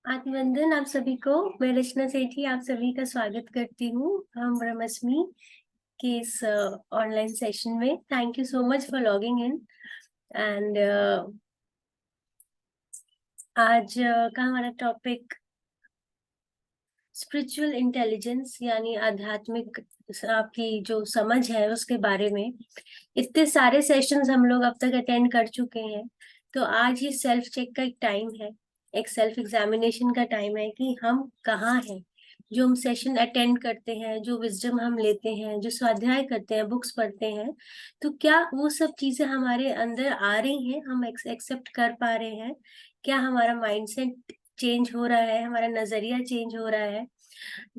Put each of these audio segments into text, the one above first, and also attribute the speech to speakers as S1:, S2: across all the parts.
S1: अभिनंदन आप सभी को। मैं रचना सेठी आप सभी का स्वागत करती हूँ हम ब्रह्मस्मी के इस ऑनलाइन सेशन में। Thank you so much for logging in. And आज का हमारा टॉपिक स्पिरिचुअल इंटेलिजेंस यानी आध्यात्मिक आपकी जो समझ है उसके बारे में। इतने सारे सेशंस हम लोग अब तक अटेंड कर चुके हैं, तो आज ये सेल्फ चेक का एक टाइम है, एक सेल्फ एग्जामिनेशन का टाइम है कि हम कहाँ हैं। जो हम सेशन अटेंड करते हैं, जो विजडम हम लेते हैं, जो स्वाध्याय करते हैं, बुक्स पढ़ते हैं, तो क्या वो सब चीजें हमारे अंदर आ रही हैं, हम एक्सेप्ट कर पा रहे हैं? क्या हमारा माइंडसेट चेंज हो रहा है, हमारा नजरिया चेंज हो रहा है?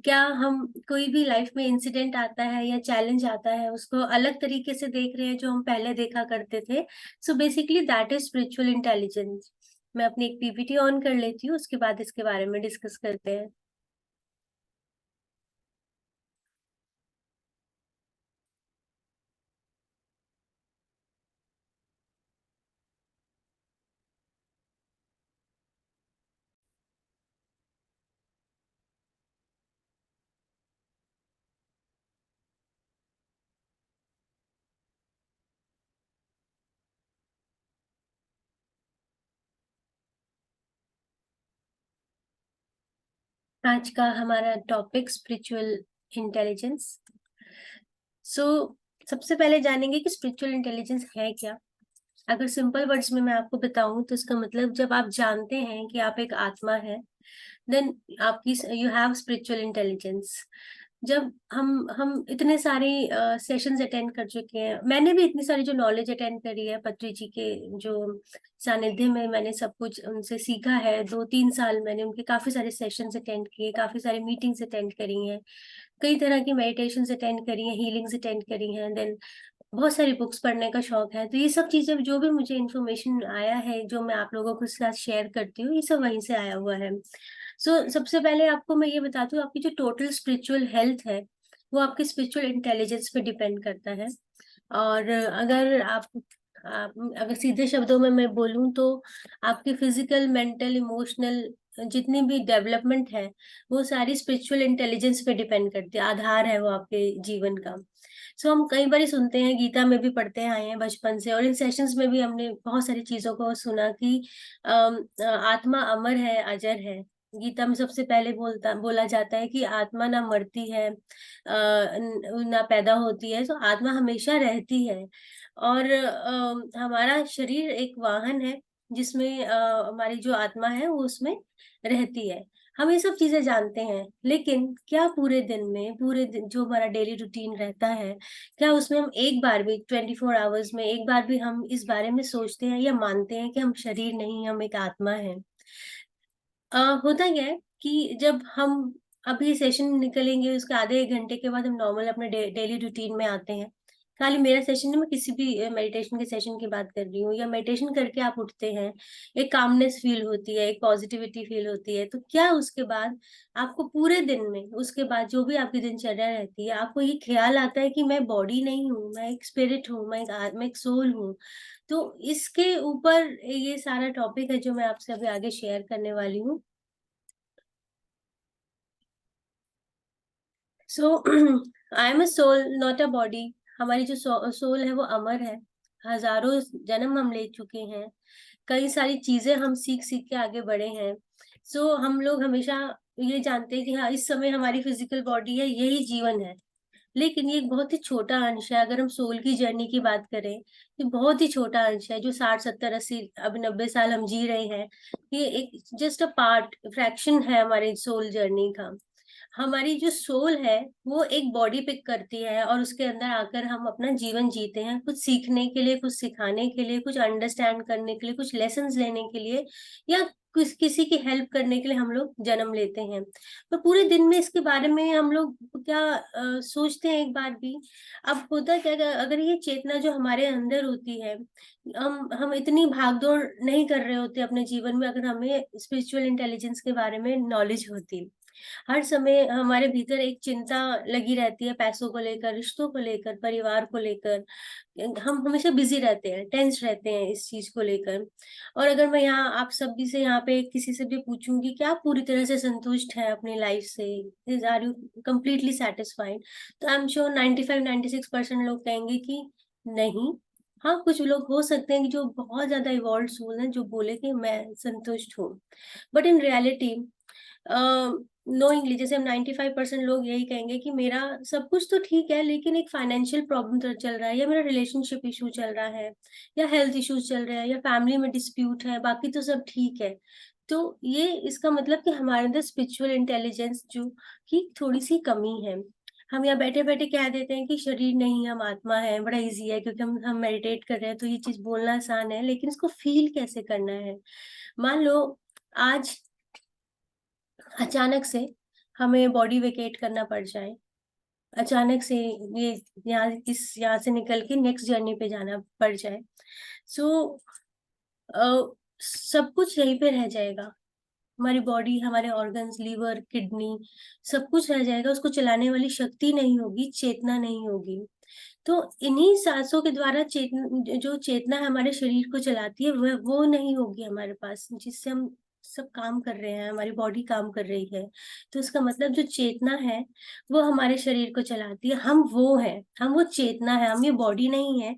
S1: क्या हम कोई भी लाइफ में इंसिडेंट आता है या चैलेंज आता है उसको अलग तरीके से देख रहे हैं जो हम पहले देखा करते थे? So basically that is spiritual intelligence. मैं अपनी एक पीपीटी ऑन कर लेती हूँ, उसके बाद इसके बारे में डिस्कस करते हैं। आज का हमारा टॉपिक स्पिरिचुअल इंटेलिजेंस। सो सबसे पहले जानेंगे कि स्पिरिचुअल इंटेलिजेंस है क्या। अगर सिंपल वर्ड्स में मैं आपको बताऊं तो इसका मतलब जब आप जानते हैं कि आप एक आत्मा है, देन आपकी यू हैव स्पिरिचुअल इंटेलिजेंस। जब हम इतने सारे सेशंस अटेंड कर चुके हैं, मैंने भी इतनी सारी जो नॉलेज अटेंड करी है पत्री जी के जो सानिध्य में, मैंने सब कुछ उनसे सीखा है। 2-3 साल मैंने उनके काफी सारे सेशंस अटेंड किए, काफी सारी मीटिंग्स अटेंड करी हैं, कई तरह की मेडिटेशंस अटेंड करी हैं, हीलिंग्स अटेंड करी हैं, देन बहुत सारी बुक्स पढ़ने का शौक है। तो ये सब चीजें जो भी मुझे इन्फॉर्मेशन आया है, जो मैं आप लोगों के साथ शेयर करती हूँ, ये सब वहीं से आया हुआ है। सबसे पहले आपको मैं ये बताती हूँ, आपकी जो टोटल स्पिरिचुअल हेल्थ है वो आपके स्पिरिचुअल इंटेलिजेंस पे डिपेंड करता है। और अगर सीधे शब्दों में मैं बोलूँ तो आपकी फिजिकल, मेंटल, इमोशनल जितनी भी डेवलपमेंट है वो सारी स्पिरिचुअल इंटेलिजेंस पे डिपेंड करती है, आधार है वो आपके जीवन का। हम कई बार सुनते हैं, गीता में भी पढ़ते आए हैं बचपन से, और इन सेशंस में भी हमने बहुत सारी चीजों को सुना कि आत्मा अमर है, अजर है। गीता में सबसे पहले बोला जाता है कि आत्मा ना मरती है, ना पैदा होती है, तो आत्मा हमेशा रहती है। और हमारा शरीर एक वाहन है जिसमें हमारी जो आत्मा है वो उसमें रहती है। हम ये सब चीजें जानते हैं, लेकिन क्या पूरे दिन में, पूरे दिन जो हमारा डेली रूटीन रहता है, क्या उसमें हम एक बार भी 24 आवर्स में एक बार भी हम इस बारे में सोचते हैं या मानते हैं कि हम शरीर नहीं, हम एक आत्मा है? होता क्या है कि जब हम अभी सेशन निकलेंगे उसके आधे एक घंटे के बाद हम नॉर्मल अपने डेली रूटीन में आते हैं। खाली मेरा सेशन नहीं, मैं किसी भी मेडिटेशन के सेशन की बात कर रही हूँ, या मेडिटेशन करके आप उठते हैं, एक कामनेस फील होती है, एक पॉजिटिविटी फील होती है, तो क्या उसके बाद आपको पूरे दिन में, उसके बाद जो भी आपकी दिनचर्या रहती है, आपको ये ख्याल आता है कि मैं बॉडी नहीं हूँ, मैं एक स्पिरिट हूँ, मैं एक सोल हूँ? तो इसके ऊपर ये सारा टॉपिक है जो मैं आपसे अभी आगे शेयर करने वाली हूँ। So I am a soul not a body. हमारी जो सोल है वो अमर है। हजारों जन्म हम ले चुके हैं, कई सारी चीजें हम सीख सीख के आगे बढ़े हैं। हम लोग हमेशा ये जानते हैं कि हाँ, इस समय हमारी फिजिकल बॉडी है, यही जीवन है। लेकिन ये एक बहुत ही छोटा अंश है। अगर हम सोल की जर्नी की बात करें, तो बहुत ही छोटा अंश है। जो 60-70-80 अब 90 साल हम जी रहे हैं, ये एक जस्ट अ पार्ट, फ्रैक्शन है हमारी सोल जर्नी का। हमारी जो सोल है वो एक बॉडी पिक करती है, और उसके अंदर आकर हम अपना जीवन जीते हैं, कुछ सीखने के लिए, कुछ सिखाने के लिए, कुछ अंडरस्टैंड करने के लिए, कुछ लेसन्स लेने के लिए, या किसी की हेल्प करने के लिए हम लोग जन्म लेते हैं। तो पूरे दिन में इसके बारे में हम लोग क्या सोचते हैं एक बार भी? अब होता क्या है, अगर ये चेतना जो हमारे अंदर होती है, हम इतनी भागदौड़ नहीं कर रहे होते अपने जीवन में, अगर हमें स्पिरिचुअल इंटेलिजेंस के बारे में नॉलेज होती। हर समय हमारे भीतर एक चिंता लगी रहती है, पैसों को लेकर, रिश्तों को लेकर, परिवार को लेकर। हम हमेशा बिजी रहते हैं, टेंस रहते हैं इस चीज को लेकर। और अगर मैं यहाँ आप सभी से यहाँ पे किसी से भी पूछूंगी कि आप पूरी तरह से संतुष्ट हैं अपनी लाइफ से, आर यू कंप्लीटली सेटिस्फाइड, तो आई एम श्योर 95-96% लोग कहेंगे कि नहीं। हाँ, कुछ लोग हो सकते हैं कि जो बहुत ज्यादा इवॉल्व सोल हैं जो बोले कि मैं संतुष्ट हूँ, बट इन रियलिटी नोइंगली जैसे हम 95% लोग यही कहेंगे कि मेरा सब कुछ तो ठीक है, लेकिन एक फाइनेंशियल प्रॉब्लम तो चल रहा है, या मेरा रिलेशनशिप इशू चल रहा है, या हेल्थ इश्यूज चल रहे हैं, या फैमिली में डिस्प्यूट है, बाकी तो सब ठीक है। तो ये इसका मतलब कि हमारे अंदर स्पिरिचुअल इंटेलिजेंस जो की थोड़ी सी कमी है। हम यहाँ बैठे बैठे कह देते हैं कि शरीर नहीं, हम आत्मा है, बड़ा इजी है क्योंकि हम मेडिटेट कर रहे हैं, तो ये चीज बोलना आसान है, लेकिन इसको फील कैसे करना है। मान लो आज अचानक से हमें बॉडी वेकेट करना पड़ जाए, अचानक से ये यहाँ से निकल के नेक्स्ट जर्नी पे जाना पड़ जाए, सो सब कुछ यहीं पे रह जाएगा। हमारी बॉडी, हमारे ऑर्गन्स, लीवर, किडनी, सब कुछ रह जाएगा, उसको चलाने वाली शक्ति नहीं होगी, चेतना नहीं होगी। तो इन्हीं सांसों के द्वारा जो चेतना हमारे शरीर को चलाती है वो नहीं होगी हमारे पास, जिससे हम सब काम कर रहे हैं, हमारी बॉडी काम कर रही है। तो इसका मतलब जो चेतना है वो हमारे शरीर को चलाती है, हम वो है, हम वो चेतना है, हम ये बॉडी नहीं है।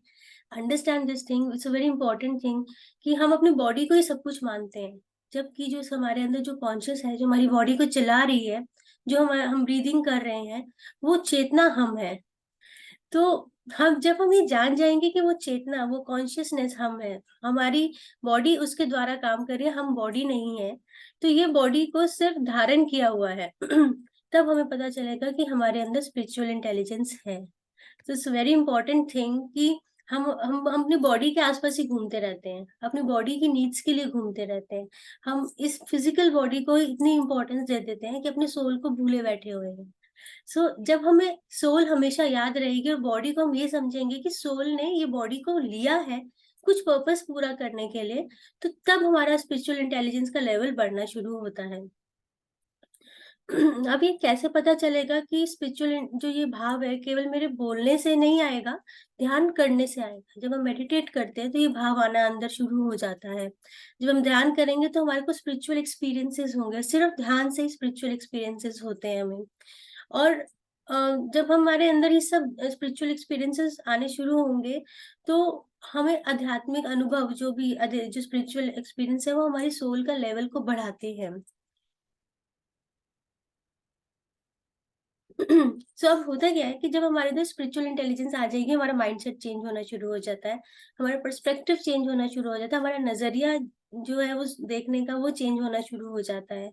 S1: Understand this thing, it's a very important thing कि हम अपनी बॉडी को ही सब कुछ मानते हैं, जबकि जो हमारे अंदर जो कॉन्शियस है, जो हमारी बॉडी को चला रही है, जो हम ब्रीदिंग कर रहे हैं, वो चेतना हम है। तो हम जब हम ये जान जाएंगे कि वो चेतना, वो कॉन्शियसनेस हम है, हमारी बॉडी उसके द्वारा काम कर रही है, हम बॉडी नहीं है, तो ये बॉडी को सिर्फ धारण किया हुआ है तब हमें पता चलेगा कि हमारे अंदर स्पिरिचुअल इंटेलिजेंस है। तो इट्स वेरी इंपॉर्टेंट थिंग कि हम अपनी बॉडी के आसपास ही घूमते रहते हैं, अपनी बॉडी की नीड्स के लिए घूमते रहते हैं। हम इस फिजिकल बॉडी को इतनी इंपॉर्टेंस दे देते हैं कि अपने सोल को भूले बैठे हुए हैं। जब हमें सोल हमेशा याद रहेगी और बॉडी को हम ये समझेंगे कि सोल ने ये बॉडी को लिया है कुछ पर्पस पूरा करने के लिए, तो तब हमारा स्पिरिचुअल इंटेलिजेंस का लेवल बढ़ना शुरू होता है। अब ये कैसे पता चलेगा कि स्पिरिचुअल जो ये भाव है केवल मेरे बोलने से नहीं आएगा, ध्यान करने से आएगा। जब हम मेडिटेट करते हैं तो ये भाव आना अंदर शुरू हो जाता है। जब हम ध्यान करेंगे तो हमारे को स्पिरिचुअल एक्सपीरियंसेस होंगे, सिर्फ ध्यान से ही स्पिरिचुअल एक्सपीरियंसेस होते हैं हमें। और जब हमारे अंदर ये सब स्पिरिचुअल एक्सपीरियंसेस आने शुरू होंगे तो हमें आध्यात्मिक अनुभव जो स्पिरिचुअल एक्सपीरियंस है वो हमारी सोल का लेवल को बढ़ाते हैं। अब होता क्या है कि जब हमारे अंदर स्पिरिचुअल इंटेलिजेंस आ जाएगी, हमारा माइंडसेट चेंज होना शुरू हो जाता है, हमारा पर्सपेक्टिव चेंज होना शुरू हो जाता है, हमारा नजरिया जो है वो देखने का वो चेंज होना शुरू हो जाता है।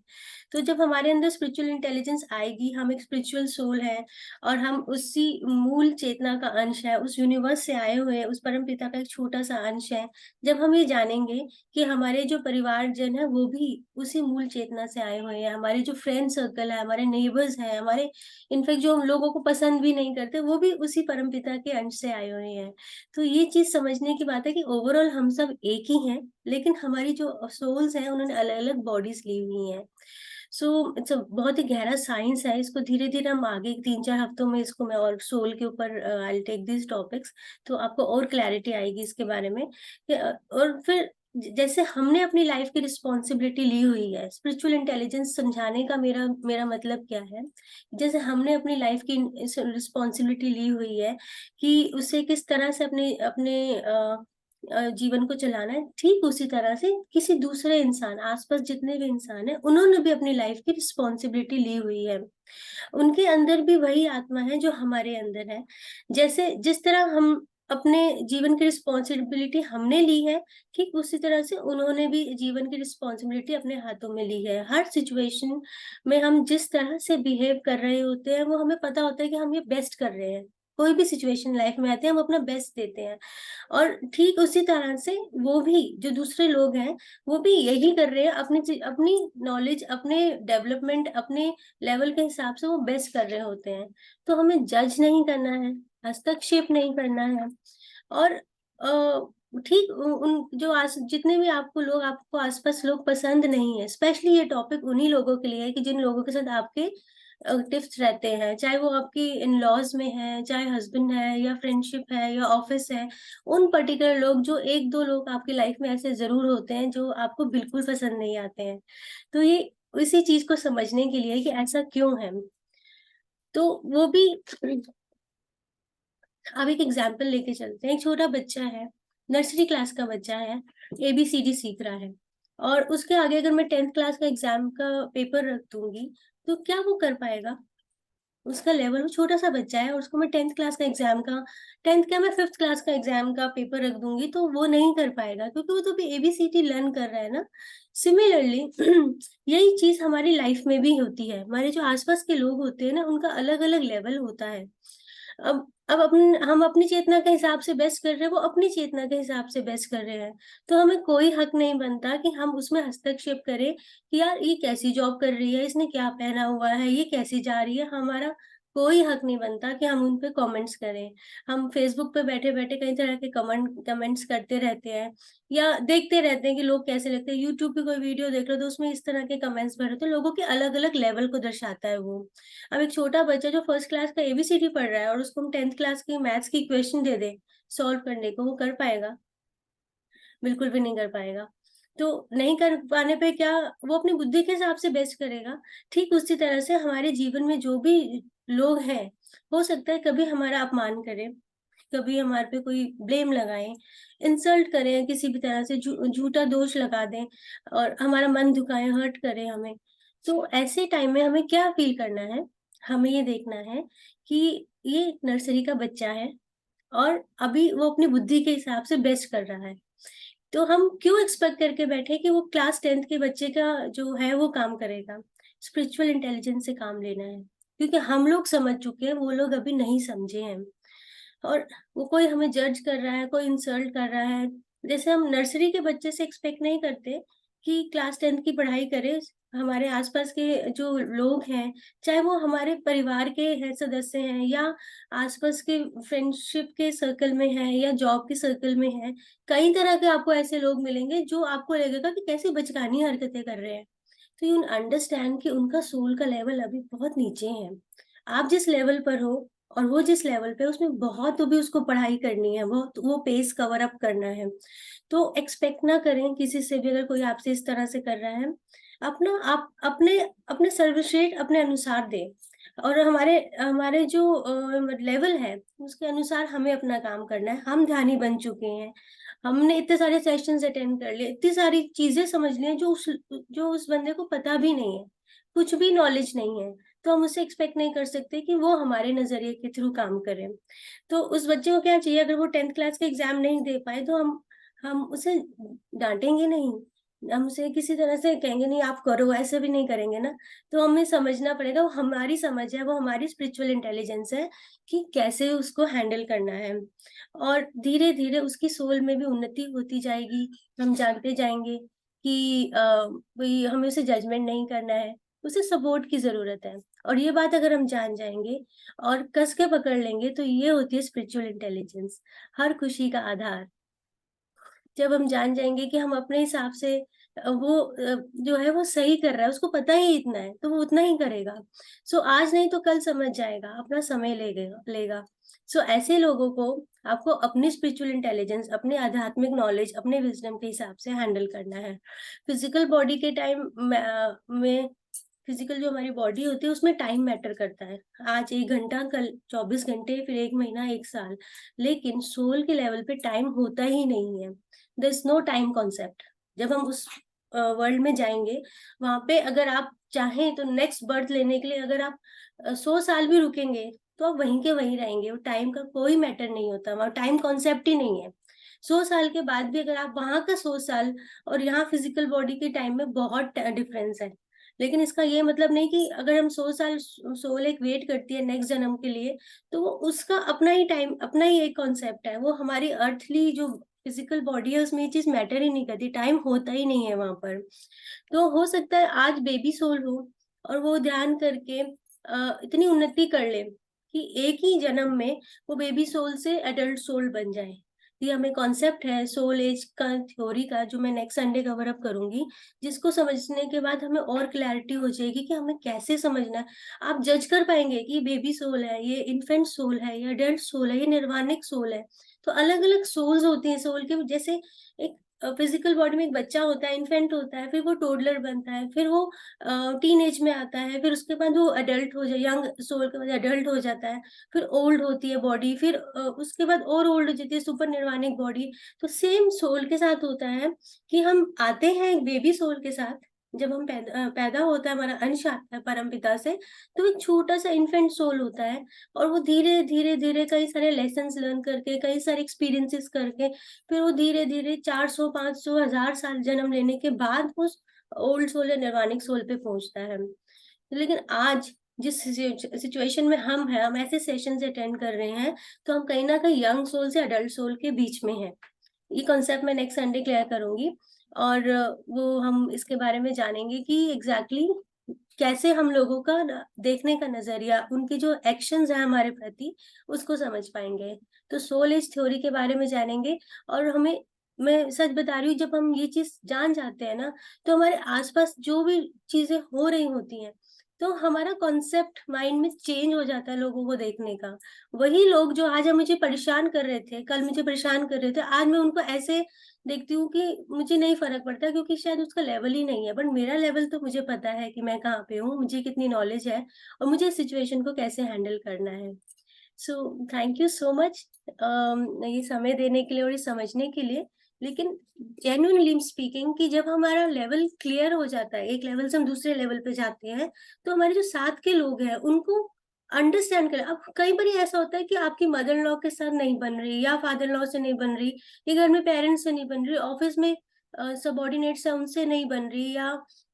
S1: तो जब हमारे अंदर स्पिरिचुअल इंटेलिजेंस आएगी, हम एक स्पिरिचुअल सोल है और हम उसी मूल चेतना का अंश है, उस यूनिवर्स से आए हुए उस परम पिता का एक छोटा सा अंश है। जब हम ये जानेंगे कि हमारे जो परिवारजन है वो भी उसी मूल चेतना से आए हुए हैं, हमारे जो फ्रेंड सर्कल है, हमारे नेबर्स हैं, हमारे इनफैक्ट जो हम लोगों को पसंद भी नहीं करते वो भी उसी परमपिता के अंश से आए हुए हैं। तो ये चीज समझने की बात है कि ओवरऑल हम सब एक ही हैं, लेकिन हमारी जो सोल्स हैं उन्होंने अलग अलग बॉडीज ली हुई हैं। सो इट्स बहुत ही गहरा साइंस है, इसको धीरे धीरे हम आगे 3-4 हफ्तों में इसको मैं और सोल के ऊपर आई टेक दिस टॉपिक्स, तो आपको और क्लैरिटी आएगी इसके बारे में और फिर जैसे हमने अपनी लाइफ की रिस्पॉन्सिबिलिटी ली हुई है, स्पिरिचुअल इंटेलिजेंस समझाने का मेरा मेरा मतलब क्या है, जैसे हमने अपनी लाइफ की रिस्पॉन्सिबिलिटी ली हुई है कि उसे किस तरह से अपने अपने जीवन को चलाना है, ठीक उसी तरह से किसी दूसरे इंसान, आसपास जितने भी इंसान हैं उन्होंने भी अपनी लाइफ की रिस्पॉन्सिबिलिटी ली हुई है। उनके अंदर भी वही आत्मा है जो हमारे अंदर है। जैसे जिस तरह हम अपने जीवन की रिस्पॉन्सिबिलिटी हमने ली है, ठीक उसी तरह से उन्होंने भी जीवन की रिस्पॉन्सिबिलिटी अपने हाथों में ली है। हर सिचुएशन में हम जिस तरह से बिहेव कर रहे होते हैं वो हमें पता होता है कि हम ये बेस्ट कर रहे हैं। कोई भी सिचुएशन लाइफ में आती है हम अपना बेस्ट देते हैं, और ठीक उसी तरह से वो भी जो दूसरे लोग हैं वो भी यही कर रहे हैं, अपनी अपनी नॉलेज, अपने डेवलपमेंट, अपने लेवल के हिसाब से वो बेस्ट कर रहे होते हैं। तो हमें जज नहीं करना है, हस्तक्षेप नहीं करना है, और ठीक उन जो जितने भी आपको आसपास लोग पसंद नहीं है, स्पेशली ये टॉपिक उन्हीं लोगों के लिए है कि जिन लोगों के साथ आपके टिप्स रहते हैं, चाहे वो आपकी इन लॉज में है, चाहे हस्बैंड है या फ्रेंडशिप है या ऑफिस है। उन पर्टिकुलर लोग, जो एक दो लोग आपकी लाइफ में ऐसे जरूर होते हैं जो आपको बिल्कुल पसंद नहीं आते हैं। तो ये इसी चीज को समझने के लिए कि ऐसा क्यों है, तो वो भी अब एक एग्जाम्पल लेके चलते हैं। एक छोटा बच्चा है, नर्सरी क्लास का बच्चा है, ABCD सीख रहा है, और उसके आगे अगर मैं 10th क्लास का एग्जाम का पेपर रख दूंगी, तो क्या वो कर पाएगा? उसका लेवल, वो छोटा सा बच्चा है और उसको मैं 10th क्लास का एग्जाम का, 10th क्या, मैं 5th क्लास का एग्जाम का पेपर रख दूंगी तो वो नहीं कर पाएगा, क्योंकि वो तो भी ABCD लर्न कर रहा है ना। सिमिलरली यही चीज हमारी लाइफ में भी होती है। हमारे जो आसपास के लोग होते हैं ना, उनका अलग अलग लेवल होता है। अब हम अपनी चेतना के हिसाब से बेस्ट कर रहे हैं, वो अपनी चेतना के हिसाब से बेस्ट कर रहे हैं। तो हमें कोई हक नहीं बनता कि हम उसमें हस्तक्षेप करें कि यार ये कैसी जॉब कर रही है, इसने क्या पहना हुआ है, ये कैसी जा रही है। हमारा कोई हक नहीं बनता कि हम उन पे कमेंट्स करें। हम फेसबुक पे बैठे बैठे कई तरह के कमेंट्स करते रहते हैं, या देखते रहते हैं कि लोग कैसे लगते हैं। यूट्यूब पे कोई वीडियो देख रहे हो तो उसमें इस तरह के कमेंट्स भरे, तो लोगों के अलग अलग लेवल को दर्शाता है वो। अब एक छोटा बच्चा जो फर्स्ट क्लास का ABCD पढ़ रहा है और उसको हम 10th क्लास की मैथ्स की क्वेश्चन दे दे सॉल्व करने को, वो कर पाएगा? बिल्कुल भी नहीं कर पाएगा। तो नहीं कर पाने पे क्या, वो अपनी बुद्धि के हिसाब से बेस्ट करेगा। ठीक उसी तरह से हमारे जीवन में जो भी लोग हैं, हो सकता है कभी हमारा अपमान करें, कभी हमारे पे कोई ब्लेम लगाएं, इंसल्ट करें, किसी भी तरह से झूठा दोष लगा दें और हमारा मन दुखाएं, हर्ट करें हमें। तो ऐसे टाइम में हमें क्या फील करना है? हमें ये देखना है कि ये एक नर्सरी का बच्चा है और अभी वो अपनी बुद्धि के हिसाब से बेस्ट कर रहा है। तो हम क्यों एक्सपेक्ट करके बैठे कि वो क्लास 10th के बच्चे का जो है वो काम करेगा? स्पिरिचुअल इंटेलिजेंस से काम लेना है, क्योंकि हम लोग समझ चुके हैं, वो लोग अभी नहीं समझे हैं। और वो कोई हमें जज कर रहा है, कोई इंसल्ट कर रहा है, जैसे हम नर्सरी के बच्चे से एक्सपेक्ट नहीं करते कि क्लास 10th की पढ़ाई करे। हमारे आसपास के जो लोग हैं, चाहे वो हमारे परिवार के हैं, सदस्य हैं, या आसपास के फ्रेंडशिप के सर्कल में है, या जॉब के सर्कल में है, कई तरह के आपको ऐसे लोग मिलेंगे जो आपको लगेगा कि कैसी बचकानी हरकतें कर रहे हैं। तो यू अंडरस्टैंड कि उनका सोल का लेवल अभी बहुत नीचे है। आप जिस लेवल पर हो और वो जिस लेवल पे, उसमें बहुत तो भी उसको पढ़ाई करनी है, बहुत वो पेस कवर अप करना है। तो एक्सपेक्ट ना करें किसी से भी, अगर कोई आपसे इस तरह से कर रहा है। अपना आप अपने अपने सर्वश्रेष्ठ अपने अनुसार दें, और हमारे हमारे जो लेवल है उसके अनुसार हमें अपना काम करना है। हम ध्यानी बन चुके हैं, हमने इतने सारे सेशंस अटेंड कर लिए, इतनी सारी चीजें समझ ली हैं जो उस बंदे को पता भी नहीं है, कुछ भी नॉलेज नहीं है। तो हम उससे एक्सपेक्ट नहीं कर सकते कि वो हमारे नजरिए के थ्रू काम करे। तो उस बच्चे को क्या चाहिए? अगर वो 10th क्लास का एग्जाम नहीं दे पाए तो हम उसे डांटेंगे नहीं, हम उसे किसी तरह से कहेंगे नहीं आप करो, ऐसे भी नहीं करेंगे ना। तो हमें समझना पड़ेगा, वो हमारी समझ है, वो हमारी स्पिरिचुअल इंटेलिजेंस है कि कैसे उसको हैंडल करना है। और धीरे धीरे उसकी सोल में भी उन्नति होती जाएगी। हम जानते जाएंगे कि भाई हमें उसे जजमेंट नहीं करना है, उसे सपोर्ट की जरूरत है। और ये बात अगर हम जान जाएंगे और कस के पकड़ लेंगे, तो ये होती है स्पिरिचुअल इंटेलिजेंस, हर खुशी का आधार। जब हम जान जाएंगे कि हम अपने हिसाब से वो जो है वो सही कर रहा है, उसको पता ही इतना है तो वो उतना ही करेगा। सो आज नहीं तो कल समझ जाएगा, अपना समय लेगा। सो ऐसे लोगों को आपको अपनी स्पिरिचुअल इंटेलिजेंस, अपने आध्यात्मिक नॉलेज, अपने विजडम के हिसाब से हैंडल करना है। फिजिकल बॉडी के टाइम में फिजिकल जो हमारी बॉडी होती है उसमें टाइम मैटर करता है। आज 1 घंटा, कल 24 घंटे, फिर 1 महीना, 1 साल। लेकिन सोल के लेवल पे टाइम होता ही नहीं है। There is no time concept. जब हम उस वर्ल्ड में जाएंगे, वहां पे अगर आप चाहें तो नेक्स्ट बर्थ लेने के लिए अगर आप 100 साल भी रुकेंगे, तो आप वहीं के वहीं रहेंगे। वो टाइम का कोई मैटर नहीं होता, वहाँ टाइम कॉन्सेप्ट ही नहीं है। 100 साल के बाद भी अगर आप वहां का 100 साल और यहाँ फिजिकल बॉडी के टाइम में बहुत डिफरेंस है। लेकिन इसका ये मतलब नहीं कि अगर हम 100 साल, सोल एक वेट करती है नेक्स्ट जन्म के लिए, तो वो उसका अपना ही टाइम, अपना ही एक कॉन्सेप्ट है। वो हमारी अर्थली जो फिजिकल बॉडी है उसमें ये चीज मैटर ही नहीं करती, टाइम होता ही नहीं है वहां पर। तो हो सकता है आज बेबी सोल हो और वो ध्यान करके इतनी उन्नति कर ले कि एक ही जन्म में वो बेबी सोल से एडल्ट सोल बन जाए, ये हमें कॉन्सेप्ट है सोल एज का थ्योरी का, जो मैं नेक्स्ट संडे कवर अप करूंगी, जिसको समझने के बाद हमें और क्लैरिटी हो जाएगी कि हमें कैसे समझना है। आप जज कर पाएंगे कि बेबी सोल है, ये इन्फेंट सोल है, ये अडल्ट सोल है, ये निर्वाणिक सोल है। तो अलग अलग सोल्स होती हैं सोल के, जैसे एक फिजिकल बॉडी में एक बच्चा होता है, इन्फेंट होता है, फिर वो टोडलर बनता है, फिर वो टीन एज में आता है, फिर उसके बाद वो अडल्ट हो जाए, यंग सोल के बाद अडल्ट हो जाता है, फिर ओल्ड होती है बॉडी, फिर उसके बाद और ओल्ड हो जाती है, सुपर निर्वाणिक बॉडी। तो सेम सोल के साथ होता है कि हम आते हैं एक बेबी सोल के साथ, जब हम पैदा होता है, हमारा अंश आता है परम पिता से, तो एक छोटा सा इन्फेंट सोल होता है, और वो धीरे धीरे धीरे कई सारे लेसन्स लर्न करके, कई सारे एक्सपीरियंसेस करके, फिर वो धीरे धीरे 400 500 1000 साल जन्म लेने के बाद उस ओल्ड सोल या निर्वाणिक सोल पे पहुंचता है। लेकिन आज जिस सिचुएशन में हम हैं, हम ऐसे सेशंस अटेंड कर रहे हैं, तो हम कहीं ना कहीं यंग सोल से अडल्ट सोल के बीच में हैं। ये कॉन्सेप्ट मैं नेक्स्ट संडे क्लियर करूंगी, और वो हम इसके बारे में जानेंगे कि एग्जैक्टली कैसे हम लोगों का देखने का नजरिया, उनके जो एक्शंस है हमारे प्रति, उसको समझ पाएंगे। तो सोल एज थ्योरी के बारे में जानेंगे, और हमें, मैं सच बता रही हूँ, जब हम ये चीज जान जाते हैं ना, तो हमारे आसपास जो भी चीजें हो रही होती हैं, तो हमारा कॉन्सेप्ट माइंड में चेंज हो जाता है लोगों को देखने का। वही लोग जो आज हम मुझे परेशान कर रहे थे, कल मुझे परेशान कर रहे थे, आज मैं उनको ऐसे देखती हूँ कि मुझे नहीं फर्क पड़ता, क्योंकि शायद उसका लेवल ही नहीं है, बट मेरा लेवल तो मुझे पता है कि मैं कहाँ पे हूँ, मुझे कितनी नॉलेज है, और मुझे सिचुएशन को कैसे हैंडल करना है। So thank you so much ये समय देने के लिए और ये समझने के लिए। लेकिन जेन्युइनली स्पीकिंग, कि जब हमारा लेवल क्लियर हो जाता है, एक लेवल से हम दूसरे लेवल पे जाते हैं, तो हमारे जो साथ के लोग हैं उनको अंडरस्टैंड करें। अब कई बार ऐसा होता है कि आपकी मदर इन लॉ के साथ नहीं बन रही, या फादर इन लॉ से नहीं बन रही, या घर में पेरेंट्स से नहीं बन रही, ऑफिस में सबॉर्डिनेट्स है उनसे नहीं बन रही, या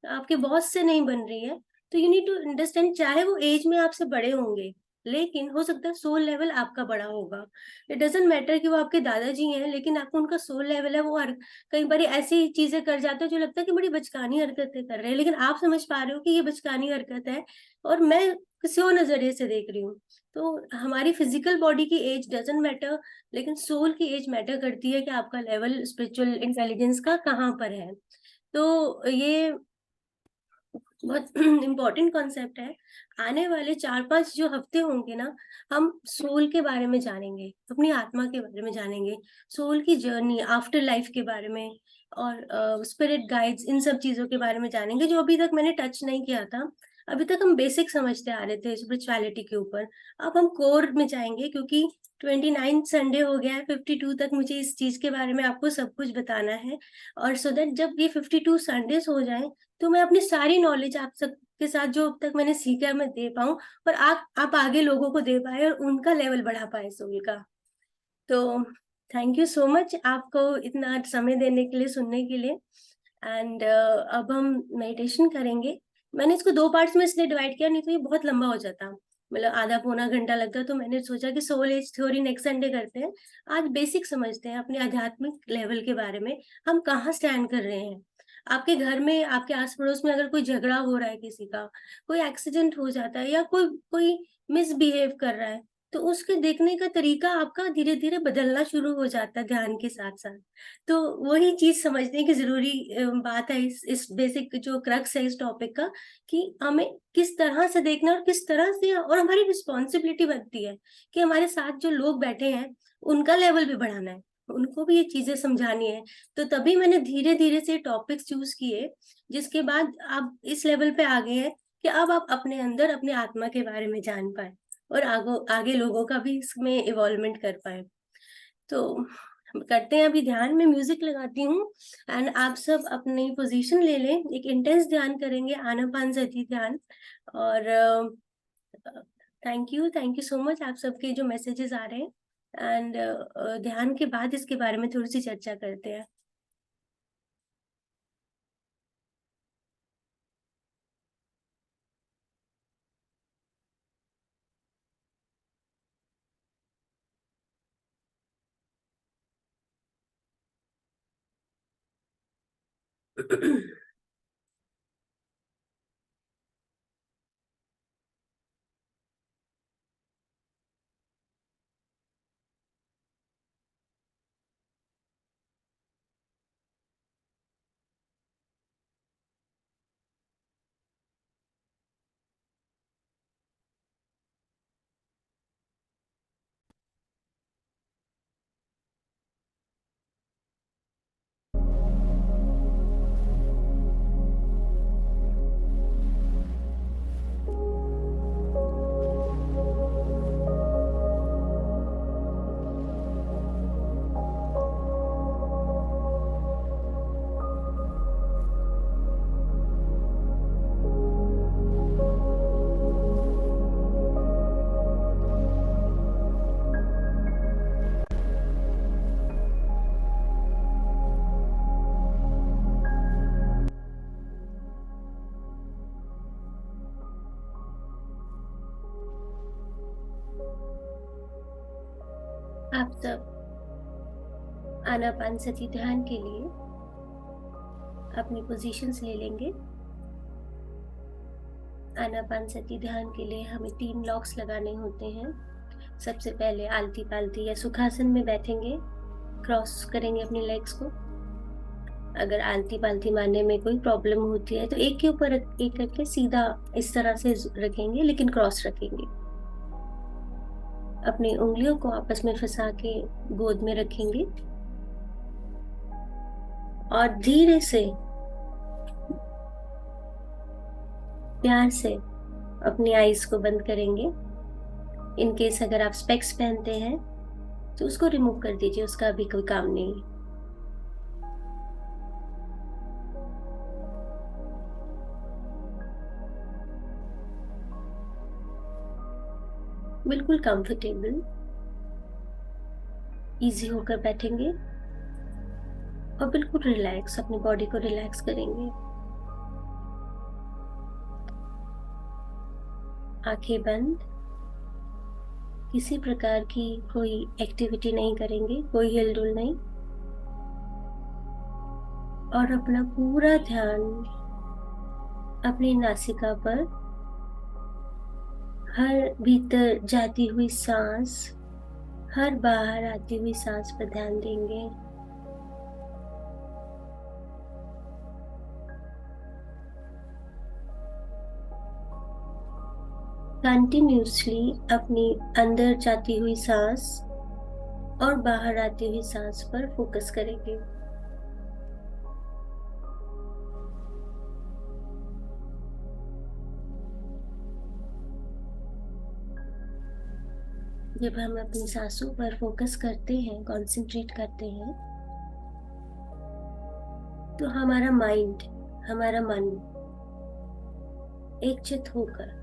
S1: आपके बॉस से नहीं बन रही है। तो यू नीड टू अंडरस्टैंड, चाहे वो एज में आपसे बड़े होंगे, लेकिन हो सकता है सोल लेवल आपका बड़ा होगा। इट डजेंट मैटर कि वो आपके दादाजी हैं, लेकिन आपको उनका सोल लेवल है, वो हर कई बार ऐसी चीजें कर जाते हैं जो लगता है कि बड़ी बचकानी हरकतें कर रहे हैं, लेकिन आप समझ पा रहे हो कि ये बचकानी हरकत है, और मैं किसी और नजरिए से देख रही हूँ। तो हमारी फिजिकल बॉडी की एज डजेंट मैटर, लेकिन सोल की एज मैटर करती है कि आपका लेवल स्पिरिचुअल इंटेलिजेंस का कहाँ पर है। तो ये बहुत इम्पोर्टेंट कॉन्सेप्ट है। आने वाले 4-5 जो हफ्ते होंगे ना, हम सोल के बारे में जानेंगे, अपनी आत्मा के बारे में जानेंगे, सोल की जर्नी, आफ्टर लाइफ के बारे में, और स्पिरिट गाइड्स, इन सब चीजों के बारे में जानेंगे, जो अभी तक मैंने टच नहीं किया था। अभी तक हम बेसिक समझते आ रहे थे स्पिरिचुअलिटी के ऊपर। अब हम कोर में जाएंगे, क्योंकि 29 संडे हो गया है, 52 तक मुझे इस चीज के बारे में आपको सब कुछ बताना है। और सो दैट जब ये 52 संडेज हो जाए, तो मैं अपनी सारी नॉलेज आप सबके साथ जो अब तक मैंने सीखा है, मैं दे पाऊँ, और आप आगे लोगों को दे पाए, और उनका लेवल बढ़ा पाए सोल का। तो थैंक यू सो मच आपको इतना समय देने के लिए, सुनने के लिए। एंड अब हम मेडिटेशन करेंगे। मैंने इसको 2 पार्ट्स में इसलिए डिवाइड किया, नहीं तो ये बहुत लंबा हो जाता, मतलब आधा पौना घंटा लगता। तो मैंने सोचा कि soul age theory next Sunday करते हैं। आज बेसिक समझते हैं अपने आध्यात्मिक लेवल के बारे में, हम कहाँ स्टैंड कर रहे हैं। आपके घर में, आपके आस पड़ोस में अगर कोई झगड़ा हो रहा है, किसी का कोई एक्सीडेंट हो जाता है, या कोई कोई मिसबिहेव कर रहा है, तो उसके देखने का तरीका आपका धीरे धीरे बदलना शुरू हो जाता है ध्यान के साथ साथ। तो वही चीज समझने की जरूरी बात है, इस बेसिक जो क्रक्स है इस टॉपिक का, कि हमें किस तरह से देखना, और किस तरह से, और हमारी रिस्पॉन्सिबिलिटी बनती है कि हमारे साथ जो लोग बैठे हैं उनका लेवल भी बढ़ाना है, उनको भी ये चीजें समझानी है। तो तभी मैंने धीरे धीरे से टॉपिक्स चूज किए, जिसके बाद आप इस लेवल पे आ गए हैं कि अब आप अपने अंदर, अपने आत्मा के बारे में जान पाए, और आगे लोगों का भी इसमें इवॉल्वमेंट कर पाए। तो हम करते हैं, अभी ध्यान में म्यूजिक लगाती हूँ, एंड आप सब अपनी पोजीशन ले लें, एक इंटेंस ध्यान करेंगे, आनापानसती ध्यान। और थैंक यू सो मच आप सबके जो मैसेजेस आ रहे हैं। एंड ध्यान के बाद इसके बारे में थोड़ी सी चर्चा करते हैं। आप सब आनापानसती ध्यान के लिए अपनी पोजीशंस ले लेंगे। आनापानसती ध्यान के लिए हमें 3 लॉक्स लगाने होते हैं। सबसे पहले आलती पालती या सुखासन में बैठेंगे, क्रॉस करेंगे अपनी लेग्स को। अगर आलती पालती मारने में कोई प्रॉब्लम होती है तो एक के ऊपर एक करके सीधा इस तरह से रखेंगे, लेकिन क्रॉस रखेंगे। अपनी उंगलियों को आपस में फंसा के गोद में रखेंगे और धीरे से प्यार से अपनी आईज को बंद करेंगे। इन केस अगर आप स्पेक्स पहनते हैं तो उसको रिमूव कर दीजिए, उसका अभी कोई काम नहीं। बिल्कुल कंफर्टेबल इजी होकर बैठेंगे और बिल्कुल रिलैक्स अपनी बॉडी को रिलैक्स करेंगे। आंखें बंद, किसी प्रकार की कोई एक्टिविटी नहीं करेंगे, कोई हिलडुल नहीं, और अपना पूरा ध्यान अपनी नासिका पर, हर भीतर जाती हुई सांस, हर बाहर आती हुई सांस पर ध्यान देंगे। कंटिन्यूसली अपनी अंदर जाती हुई सांस और बाहर आती हुई सांस पर फोकस करेंगे। जब हम अपनी सांसों पर फोकस करते हैं, कंसंट्रेट करते हैं, तो हमारा माइंड, हमारा मन एकचित्त होकर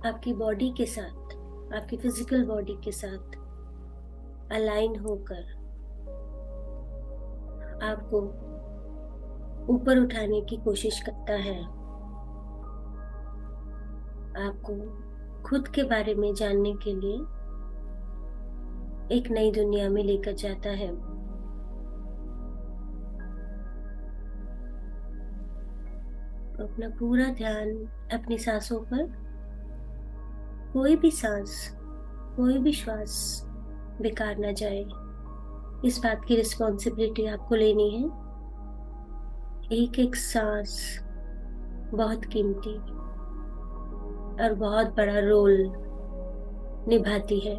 S1: आपकी बॉडी के साथ, आपकी फिजिकल बॉडी के साथ अलाइन होकर आपको ऊपर उठाने की कोशिश करता है, आपको खुद के बारे में जानने के लिए एक नई दुनिया में लेकर जाता है। अपना पूरा ध्यान अपनी सांसों पर, कोई भी सांस, कोई भी श्वास बेकार ना जाए, इस बात की रिस्पॉन्सिबिलिटी आपको लेनी है। एक एक सांस बहुत कीमती और बहुत बड़ा रोल निभाती है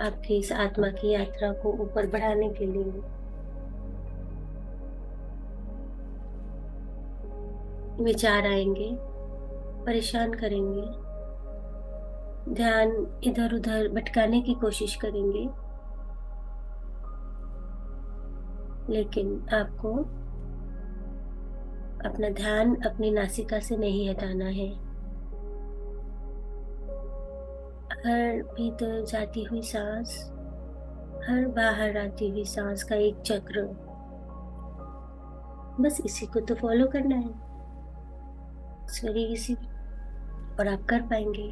S1: आपकी इस आत्मा की यात्रा को ऊपर बढ़ाने के लिए। विचार आएंगे, परेशान करेंगे, ध्यान इधर उधर भटकाने की कोशिश करेंगे, लेकिन आपको अपना ध्यान अपनी नासिका से नहीं हटाना है। हर भीतर जाती हुई सांस, हर बाहर आती हुई सांस का एक चक्र, बस इसी को तो फॉलो करना है। इट्स वेरी इजी और आप कर पाएंगे।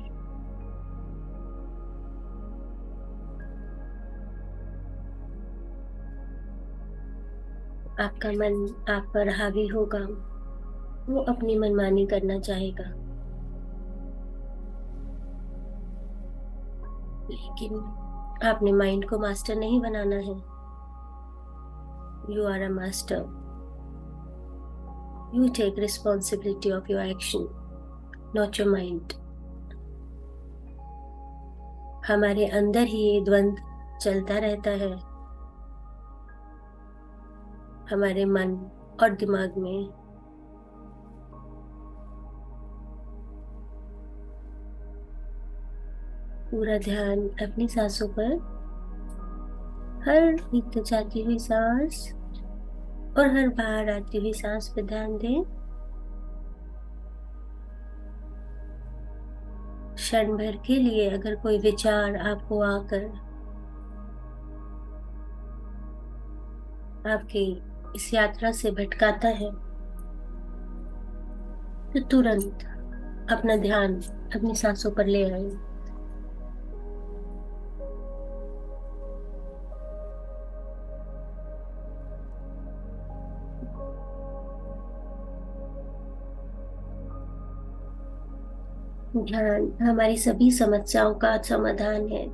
S1: आपका मन आप पर हावी होगा, वो अपनी मनमानी करना चाहेगा, लेकिन आपने माइंड को मास्टर नहीं बनाना है। You are a master. You take responsibility of your action, not your mind. हमारे अंदर ही ये द्वंद चलता रहता है, हमारे मन और दिमाग में। पूरा ध्यान अपनी सांसों पर, हर भीतर जाती हुई सांस और हर बाहर आती हुई सांस पर ध्यान दें। क्षण भर के लिए अगर कोई विचार आपको आकर आपकी इस यात्रा से भटकाता है, तो तुरंत अपना ध्यान अपनी सांसों पर ले आए। ध्यान हमारी सभी समस्याओं का समाधान है।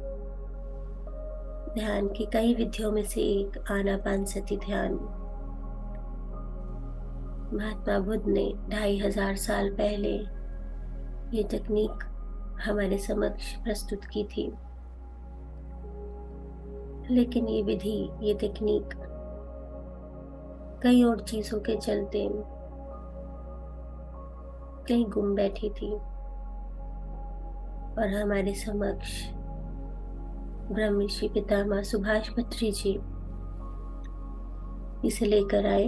S1: ध्यान की कई विधियों में से एक आनापानसती ध्यान। महात्मा बुद्ध ने 2500 साल पहले ये तकनीक हमारे समक्ष प्रस्तुत की थी। लेकिन ये विधि, ये तकनीक कई और चीजों के चलते कहीं गुम बैठी थी और हमारे समक्ष ब्रह्मर्षि पितामह सुभाष पत्री जी इसे लेकर आए।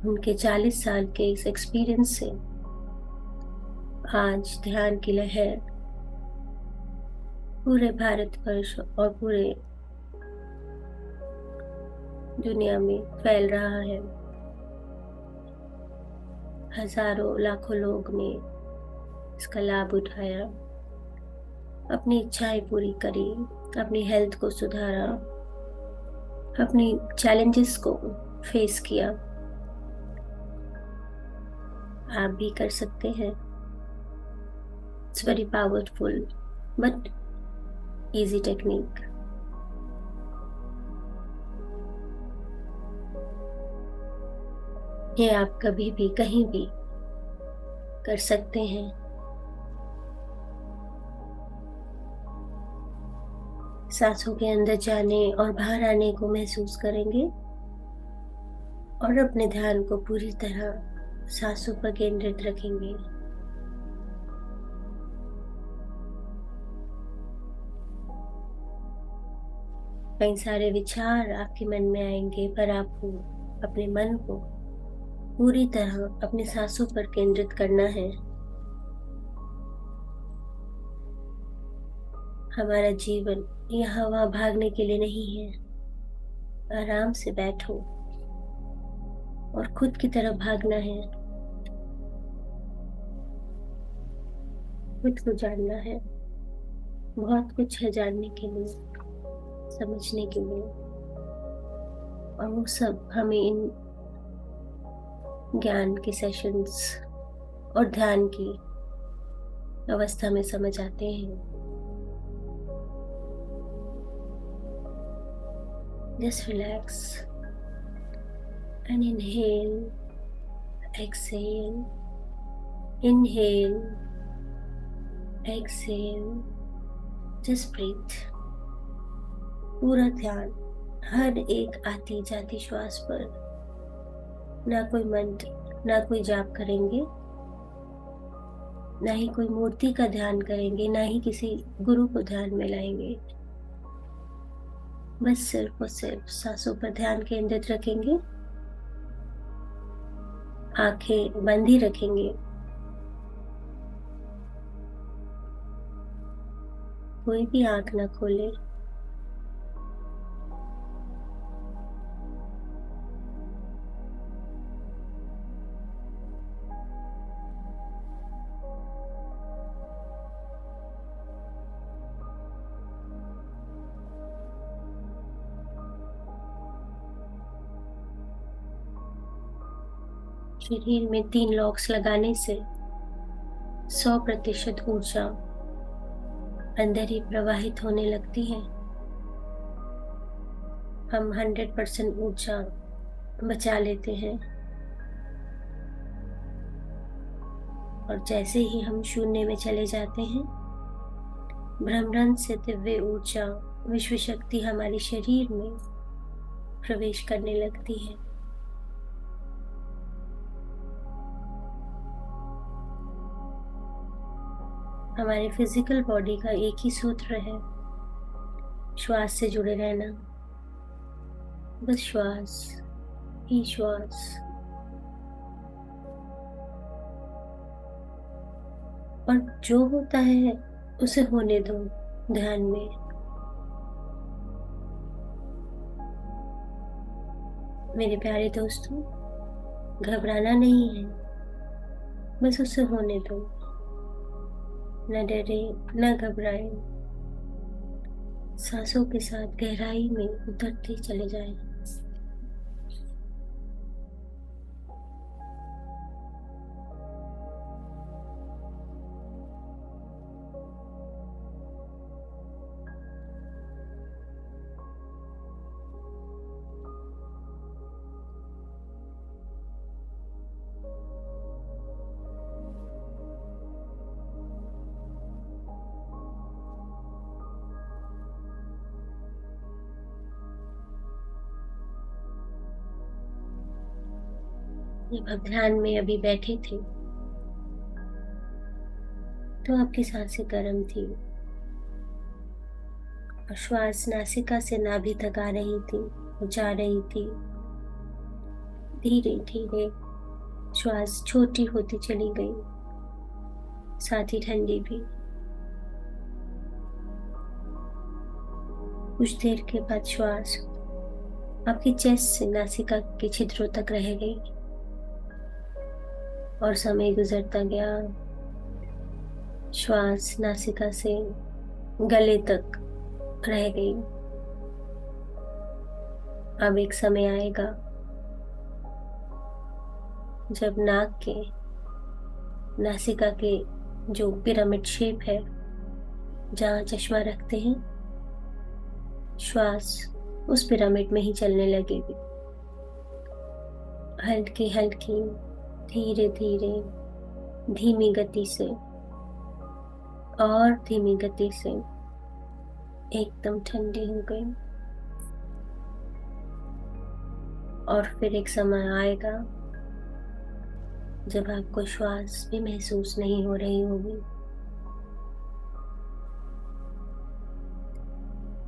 S1: उनके 40 साल के इस एक्सपीरियंस से आज ध्यान की लहर पूरे भारतवर्ष और पूरे दुनिया में फैल रहा है। हजारों लाखों लोग ने इसका लाभ उठाया, अपनी इच्छाएं पूरी करी, अपनी हेल्थ को सुधारा, अपनी चैलेंजेस को फेस किया। आप भी कर सकते हैं। It's very powerful but easy technique. ये आप कभी भी कहीं भी कर सकते हैं। सांसों के अंदर जाने और बाहर आने को महसूस करेंगे और अपने ध्यान को पूरी तरह सांसों पर केंद्रित रखेंगे। कई सारे विचार आपके मन में आएंगे, पर आपको अपने मन को पूरी तरह अपने सांसों पर केंद्रित करना है। हमारा जीवन यहाँ वहाँ भागने के लिए नहीं है। आराम से बैठो और खुद की तरफ भागना है। खुद को जानना है। बहुत कुछ है जानने के लिए, समझने के लिए, और वो सब हमें इन ज्ञान के सेशंस और ध्यान की अवस्था में समझ आते हैं। Just relax and inhale, exhale, inhale, exhale, just breathe। पूरा ध्यान हर एक आती जाती श्वास पर। ना कोई मंत्र, ना कोई जाप करेंगे, ना ही कोई मूर्ति का ध्यान करेंगे, ना ही किसी गुरु को ध्यान में लाएंगे। बस सिर्फ और सिर्फ सांसों पर ध्यान केंद्रित रखेंगे। आंखें बंद ही रखेंगे। कोई भी आंख ना खोले। शरीर में 3 लॉक्स लगाने से 100% ऊर्जा अंदर ही प्रवाहित होने लगती है। हम 100% ऊर्जा बचा लेते हैं और जैसे ही हम शून्य में चले जाते हैं, ब्रह्मांड से दिव्य ऊर्जा, विश्व शक्ति हमारे शरीर में प्रवेश करने लगती है। हमारे फिजिकल बॉडी का एक ही सूत्र है, श्वास से जुड़े रहना। बस श्वास ही श्वास। और जो होता है उसे होने दो ध्यान में। मेरे प्यारे दोस्तों, घबराना नहीं है, बस उसे होने दो। न डरे, न घबराए। सांसों के साथ गहराई में उतरते चले जाएं। जब आप ध्यान में अभी बैठे थे तो आपकी सांसें गर्म थी और श्वास नासिका से नाभि तक आ रही थी और जा रही थी। धीरे धीरे श्वास छोटी होती चली गई, साथ ही ठंडी भी। कुछ देर के बाद श्वास आपकी चेस्ट से नासिका के छिद्रों तक रह गई और समय गुजरता गया। श्वास नासिका से गले तक रह गई। अब एक समय आएगा जब नाक के नासिका के जो पिरामिड शेप है, जहाँ चश्मा रखते हैं, श्वास उस पिरामिड में ही चलने लगेगी। हल्की हल्की, धीरे धीरे, धीमी गति से और धीमी गति से एकदम ठंडी हो गई। और फिर एक समय आएगा जब आपको श्वास भी महसूस नहीं हो रही होगी।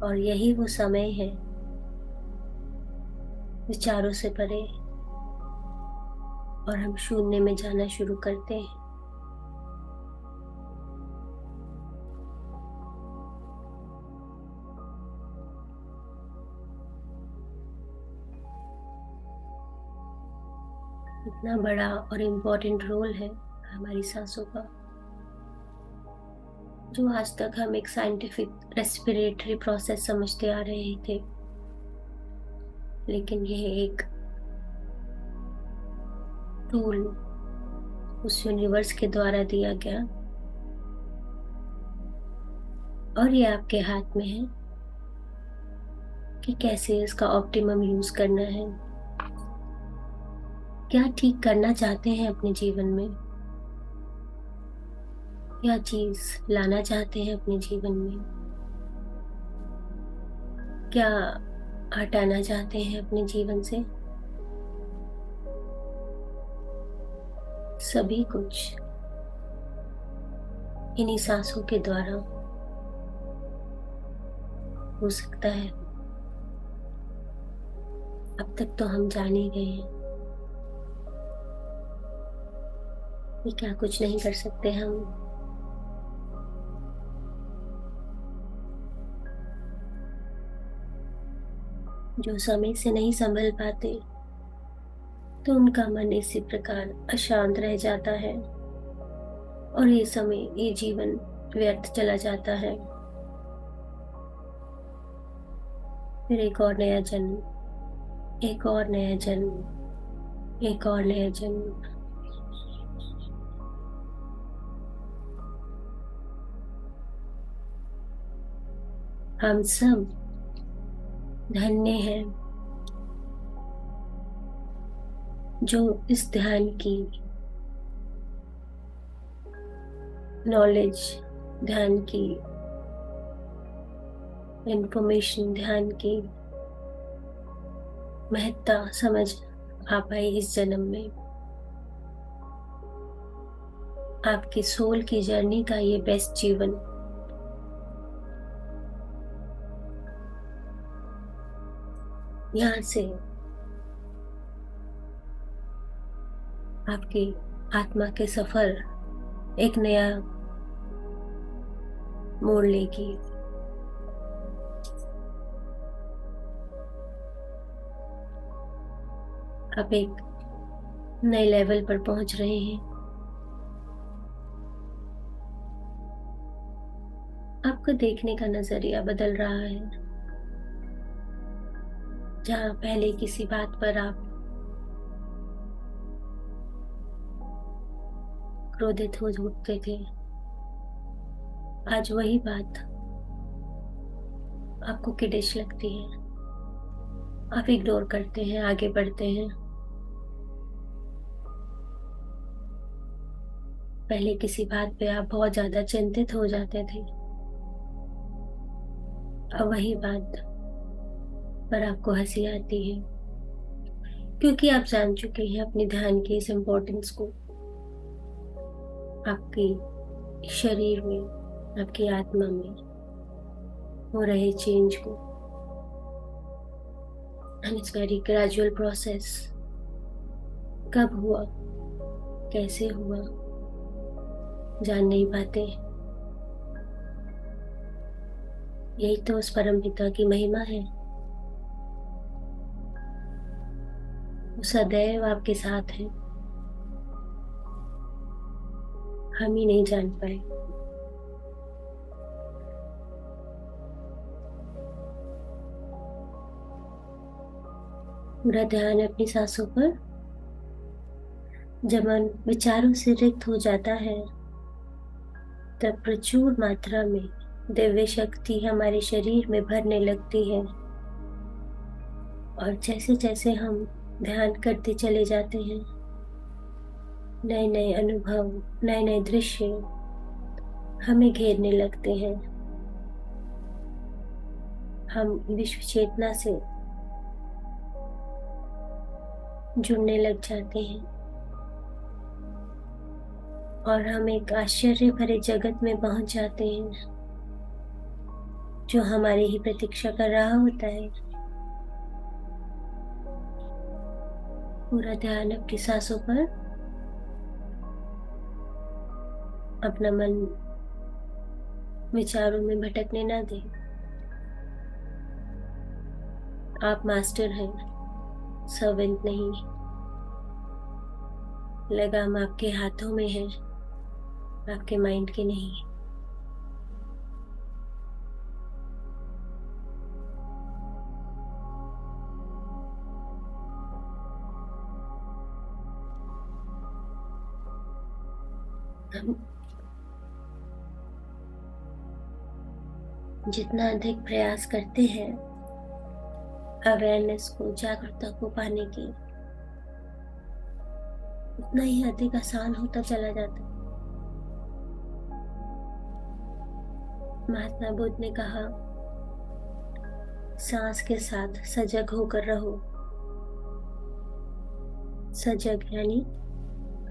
S1: और यही वो समय है विचारों से परे, और हम शून्य में जाना शुरू करते हैं। इतना बड़ा और इम्पोर्टेंट रोल है हमारी सांसों का, जो आज तक हम एक साइंटिफिक रेस्पिरेटरी प्रोसेस समझते आ रहे थे, लेकिन यह एक टूल उस यूनिवर्स के द्वारा दिया गया, और ये आपके हाथ में है कि कैसे इसका ऑप्टिमम यूज करना है। क्या ठीक करना चाहते हैं अपने जीवन में, क्या चीज लाना चाहते हैं अपने जीवन में, क्या हटाना चाहते हैं अपने जीवन से। सभी कुछ इन्हीं सांसों के द्वारा हो सकता है। अब तक तो हम जान ही गए हैं कि क्या कुछ नहीं कर सकते हम। जो समय से नहीं संभल पाते तो उनका मन इसी प्रकार अशांत रह जाता है और ये समय, ये जीवन व्यर्थ चला जाता है। फिर एक और नया जन्म, एक और नया जन्म, एक और नया जन्म। हम सब धन्य हैं जो इस ध्यान की नॉलेज, ध्यान की इंफॉर्मेशन, ध्यान की महत्ता समझ आ पाई इस जन्म में। आपकी सोल की जर्नी का ये बेस्ट जीवन यहाँ से आपकी आत्मा के सफर एक नया मोड़ लेगी। आप एक नए लेवल पर पहुंच रहे हैं। आपका देखने का नजरिया बदल रहा है। जहां पहले किसी बात पर आप क्रोधित हो उठते थे, आज वही बात आपको किडिश लगती है। आप इग्नोर करते हैं, आगे बढ़ते हैं। पहले किसी बात पे आप बहुत ज्यादा चिंतित हो जाते थे, अब वही बात पर आपको हंसी आती है। क्योंकि आप जान चुके हैं अपने ध्यान की इस इम्पोर्टेंस को, आपके शरीर में, आपकी आत्मा में हो रहे चेंज को। And it's very gradual process. कब हुआ, कैसे हुआ, जान नहीं पाते। यही तो उस परम पिता की महिमा है। वो सदैव आपके साथ है, हम ही नहीं जान पाए। पूरा ध्यान अपनी सांसों पर। जब मन विचारों से रिक्त हो जाता है, तब प्रचुर मात्रा में दिव्य शक्ति हमारे शरीर में भरने लगती है। और जैसे जैसे हम ध्यान करते चले जाते हैं, नए नए अनुभव, नए नए दृश्य हमें घेरने लगते हैं। हम विश्व चेतना से जुड़ने लग जाते हैं और हम एक आश्चर्य भरे जगत में पहुंच जाते हैं, जो हमारी ही प्रतीक्षा कर रहा होता है। पूरा ध्यान आपकी सांसों पर। अपना मन विचारों में भटकने ना दे। आप मास्टर हैं, सर्वेंट नहीं। लगाम आपके हाथों में है, आपके माइंड के नहीं। हम जितना अधिक प्रयास करते हैं अवेयरनेस को, जागरूकता को पाने की, उतना ही अधिक आसान होता चला जाता है। महात्मा बुद्ध ने कहा, सांस के साथ सजग होकर रहो। सजग यानी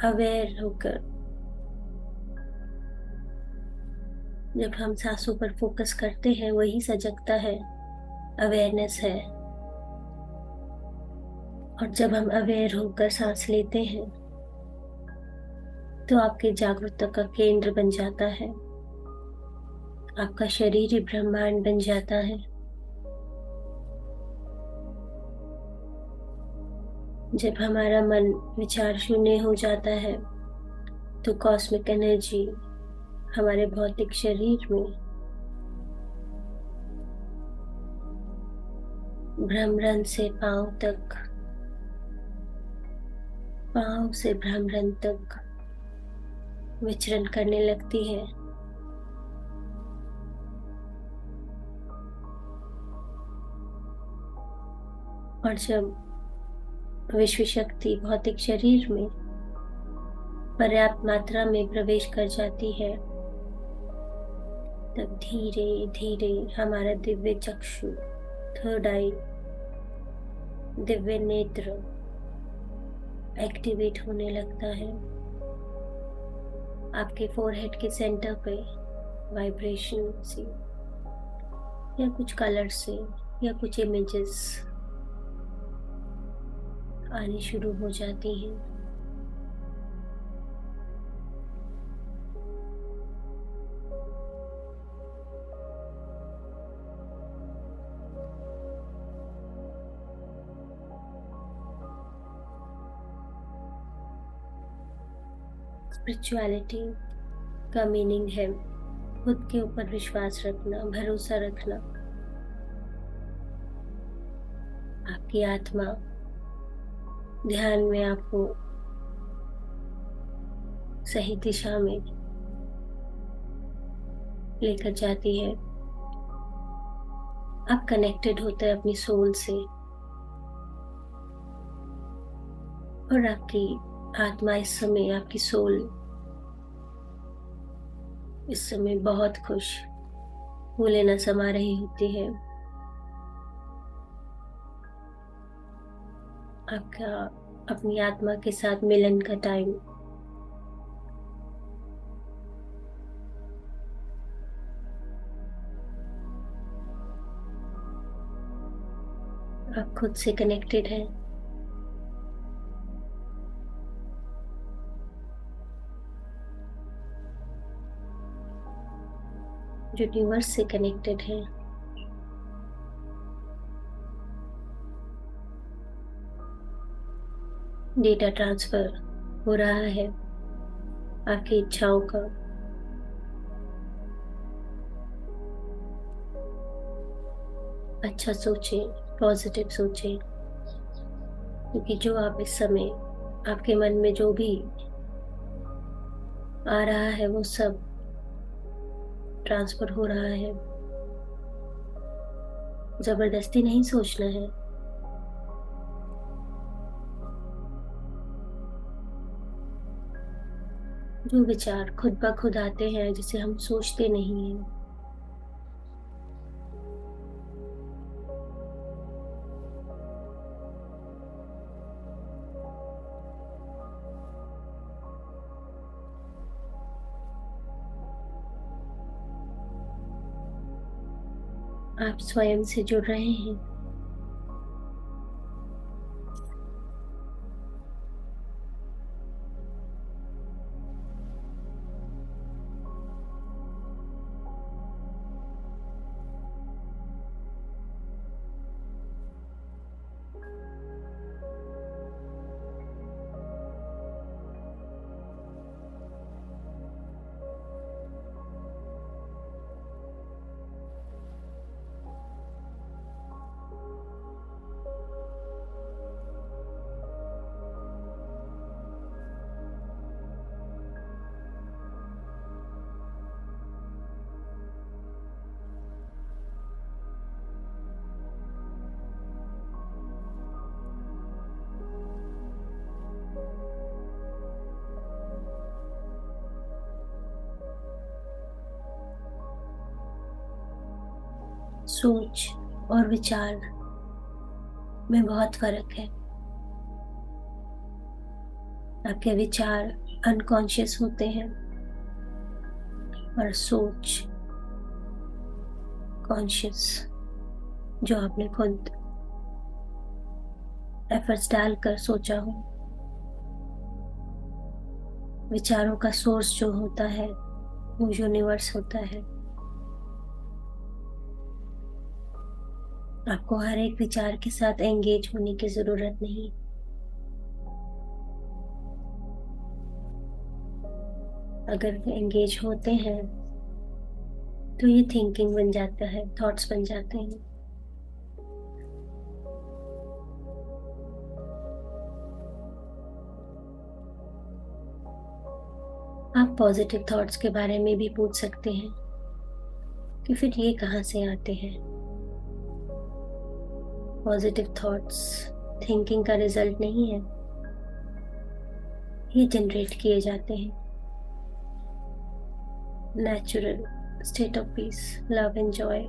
S1: अवेयर होकर। जब हम सांसों पर फोकस करते हैं, वही सजगता है, अवेयरनेस है। और जब हम अवेयर होकर सांस लेते हैं, तो आपके जागरूकता का केंद्र बन जाता है। आपका शरीर ही ब्रह्मांड बन जाता है। जब हमारा मन विचार शून्य हो जाता है, तो कॉस्मिक एनर्जी हमारे भौतिक शरीर में भ्रमरण से पांव तक, पांव से भ्रमरण तक विचरण करने लगती है। और जब विश्व शक्ति भौतिक शरीर में पर्याप्त मात्रा में प्रवेश कर जाती है, तब धीरे धीरे हमारा दिव्य चक्षु, थर्ड आई, दिव्य नेत्र एक्टिवेट होने लगता है। आपके फोरहेड के सेंटर पे वाइब्रेशन से या कुछ कलर से या कुछ इमेजेस आनी शुरू हो जाती हैं। स्पिरिचुअलिटी का मीनिंग है खुद के ऊपर विश्वास रखना, भरोसा रखना। आपकी आत्मा ध्यान में आपको सही दिशा में लेकर जाती है। आप कनेक्टेड होते हैं अपनी सोल से, और आपकी आत्मा इस समय, आपकी सोल इस समय बहुत खुश, फूले न समा रही होती है। आपका अपनी आत्मा के साथ मिलन का टाइम। आप खुद से कनेक्टेड हैं। यूनिवर्स से कनेक्टेड हैं। डेटा ट्रांसफर हो रहा है आपकी इच्छाओं का। अच्छा सोचें, पॉजिटिव सोचें, क्योंकि जो आप इस समय आपके मन में जो भी आ रहा है वो सब ट्रांसफर हो रहा है। जबरदस्ती नहीं सोचना है। जो विचार खुद ब खुद आते हैं जिसे हम सोचते नहीं हैं, आप स्वयं से जुड़ रहे हैं। सोच और विचार में बहुत फर्क है। आपके विचार अनकॉन्शियस होते हैं और सोच कॉन्शियस, जो आपने खुद एफर्ट्स डालकर सोचा हो। विचारों का सोर्स जो होता है वो यूनिवर्स होता है। आपको हर एक विचार के साथ एंगेज होने की जरूरत नहीं। अगर एंगेज होते हैं तो ये थिंकिंग बन जाता है, थॉट्स बन जाते हैं। आप पॉजिटिव थॉट्स के बारे में भी पूछ सकते हैं कि फिर ये कहाँ से आते हैं। पॉजिटिव थॉट्स थिंकिंग का रिजल्ट नहीं है, ये जनरेट किए जाते हैं। Natural state of peace, love and Joy.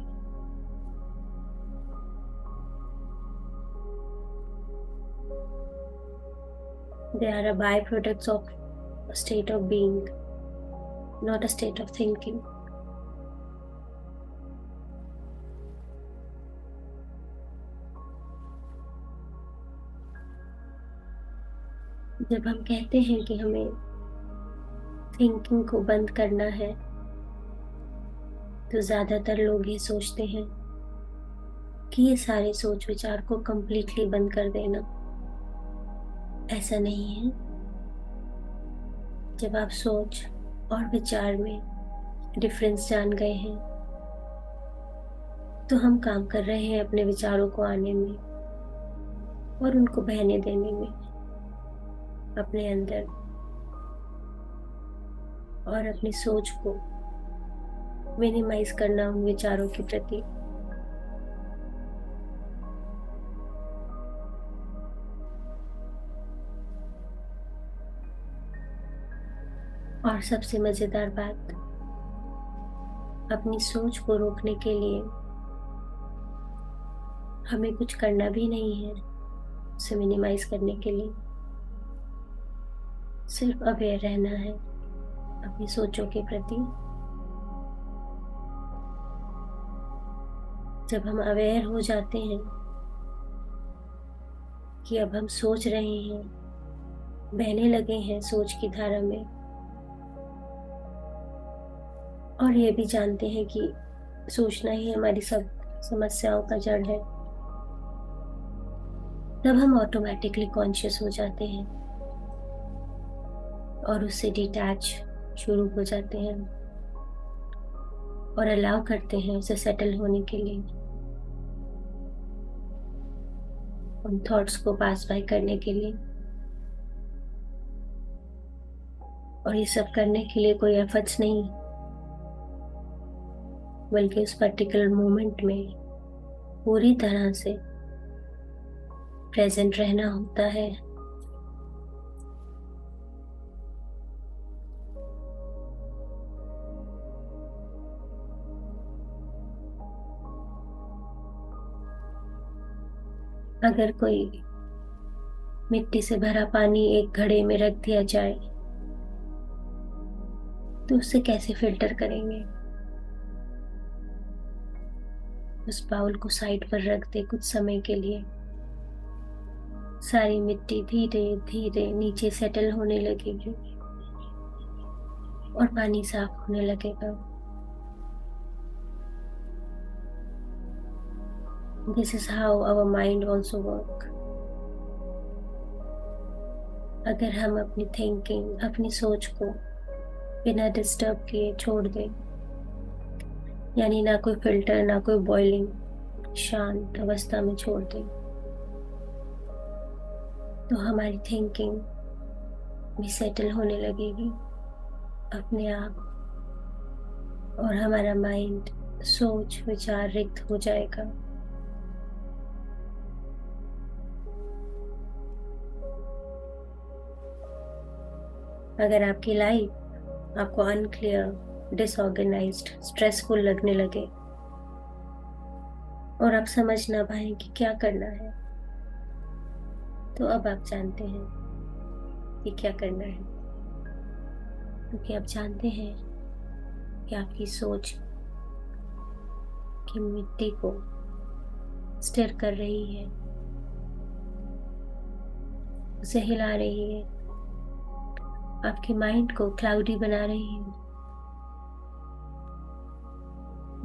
S1: They are a byproducts of a state of being, not a state of thinking. जब हम कहते हैं कि हमें थिंकिंग को बंद करना है, तो ज्यादातर लोग ये सोचते हैं कि ये सारे सोच विचार को कंप्लीटली बंद कर देना। ऐसा नहीं है। जब आप सोच और विचार में डिफरेंस जान गए हैं, तो हम काम कर रहे हैं अपने विचारों को आने में और उनको बहने देने में अपने अंदर, और अपनी सोच को मिनिमाइज करना उन विचारों के प्रति। और सबसे मजेदार बात, अपनी सोच को रोकने के लिए हमें कुछ करना भी नहीं है, उसे मिनिमाइज करने के लिए सिर्फ अवेयर रहना है अपनी सोचों के प्रति। जब हम अवेयर हो जाते हैं कि अब हम सोच रहे हैं, बहने लगे हैं सोच की धारा में, और ये भी जानते हैं कि सोचना ही हमारी सब समस्याओं का जड़ है, तब हम ऑटोमेटिकली कॉन्शियस हो जाते हैं और उससे डिटैच शुरू हो जाते हैं और अलाउ करते हैं उसे सेटल होने के लिए, उन थॉट्स को पास बाय करने के लिए। और ये सब करने के लिए कोई एफर्ट्स नहीं, बल्कि उस पर्टिकुलर मोमेंट में पूरी तरह से प्रेजेंट रहना होता है। अगर कोई मिट्टी से भरा पानी एक घड़े में रख दिया जाए तो उसे कैसे फिल्टर करेंगे? उस बाउल को साइड पर रख दे कुछ समय के लिए, सारी मिट्टी धीरे धीरे नीचे सेटल होने लगेगी और पानी साफ होने लगेगा। This is how our mind also work. अगर हम अपनी थिंकिंग, अपनी सोच को बिना डिस्टर्ब किए छोड़ दें, यानी ना कोई फिल्टर, ना कोई बॉइलिंग, शांत अवस्था में छोड़ दें, तो हमारी थिंकिंग भी सेटल होने लगेगी अपने आप, और हमारा माइंड सोच विचार रिक्त हो जाएगा। अगर आपकी लाइफ आपको अनक्लियर, डिसऑर्गेनाइज्ड, स्ट्रेसफुल लगने लगे और आप समझ ना पाए कि क्या करना है, तो अब आप जानते हैं कि क्या करना है, क्योंकि आप जानते हैं कि आपकी सोच की मिट्टी को स्टिर कर रही है, उसे हिला रही है, आपके माइंड को क्लाउडी बना रही है,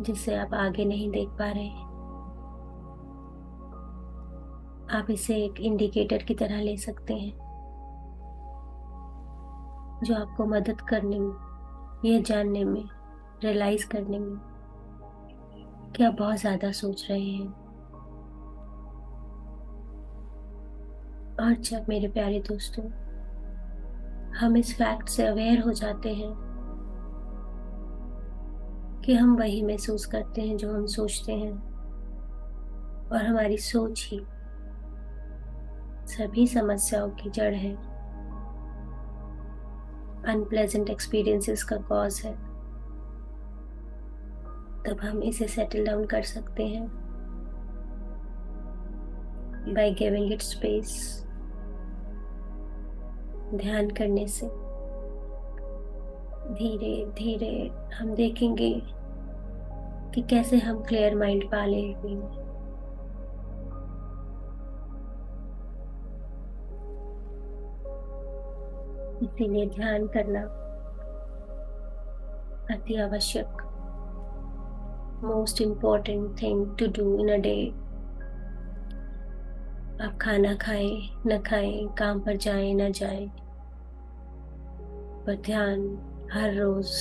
S1: जिससे आप आगे नहीं देख पा रहे। आप इसे एक इंडिकेटर की तरह ले सकते हैं, जो आपको मदद करने में, ये जानने में, रियलाइज करने में कि आप बहुत ज्यादा सोच रहे हैं। और जब मेरे प्यारे दोस्तों हम इस फैक्ट से अवेयर हो जाते हैं कि हम वही महसूस करते हैं जो हम सोचते हैं, और हमारी सोच ही सभी समस्याओं की जड़ है, अनप्लेजेंट एक्सपीरियंसेस का कॉज है, तब हम इसे सेटल डाउन कर सकते हैं बाय गिविंग इट स्पेस। ध्यान करने से धीरे धीरे हम देखेंगे कि कैसे हम क्लियर माइंड पा लेंगे। इसीलिए ध्यान करना अति आवश्यक, most important thing to do in a day. आप खाना खाएं न खाएं, काम पर जाएं न जाएं, पर ध्यान हर रोज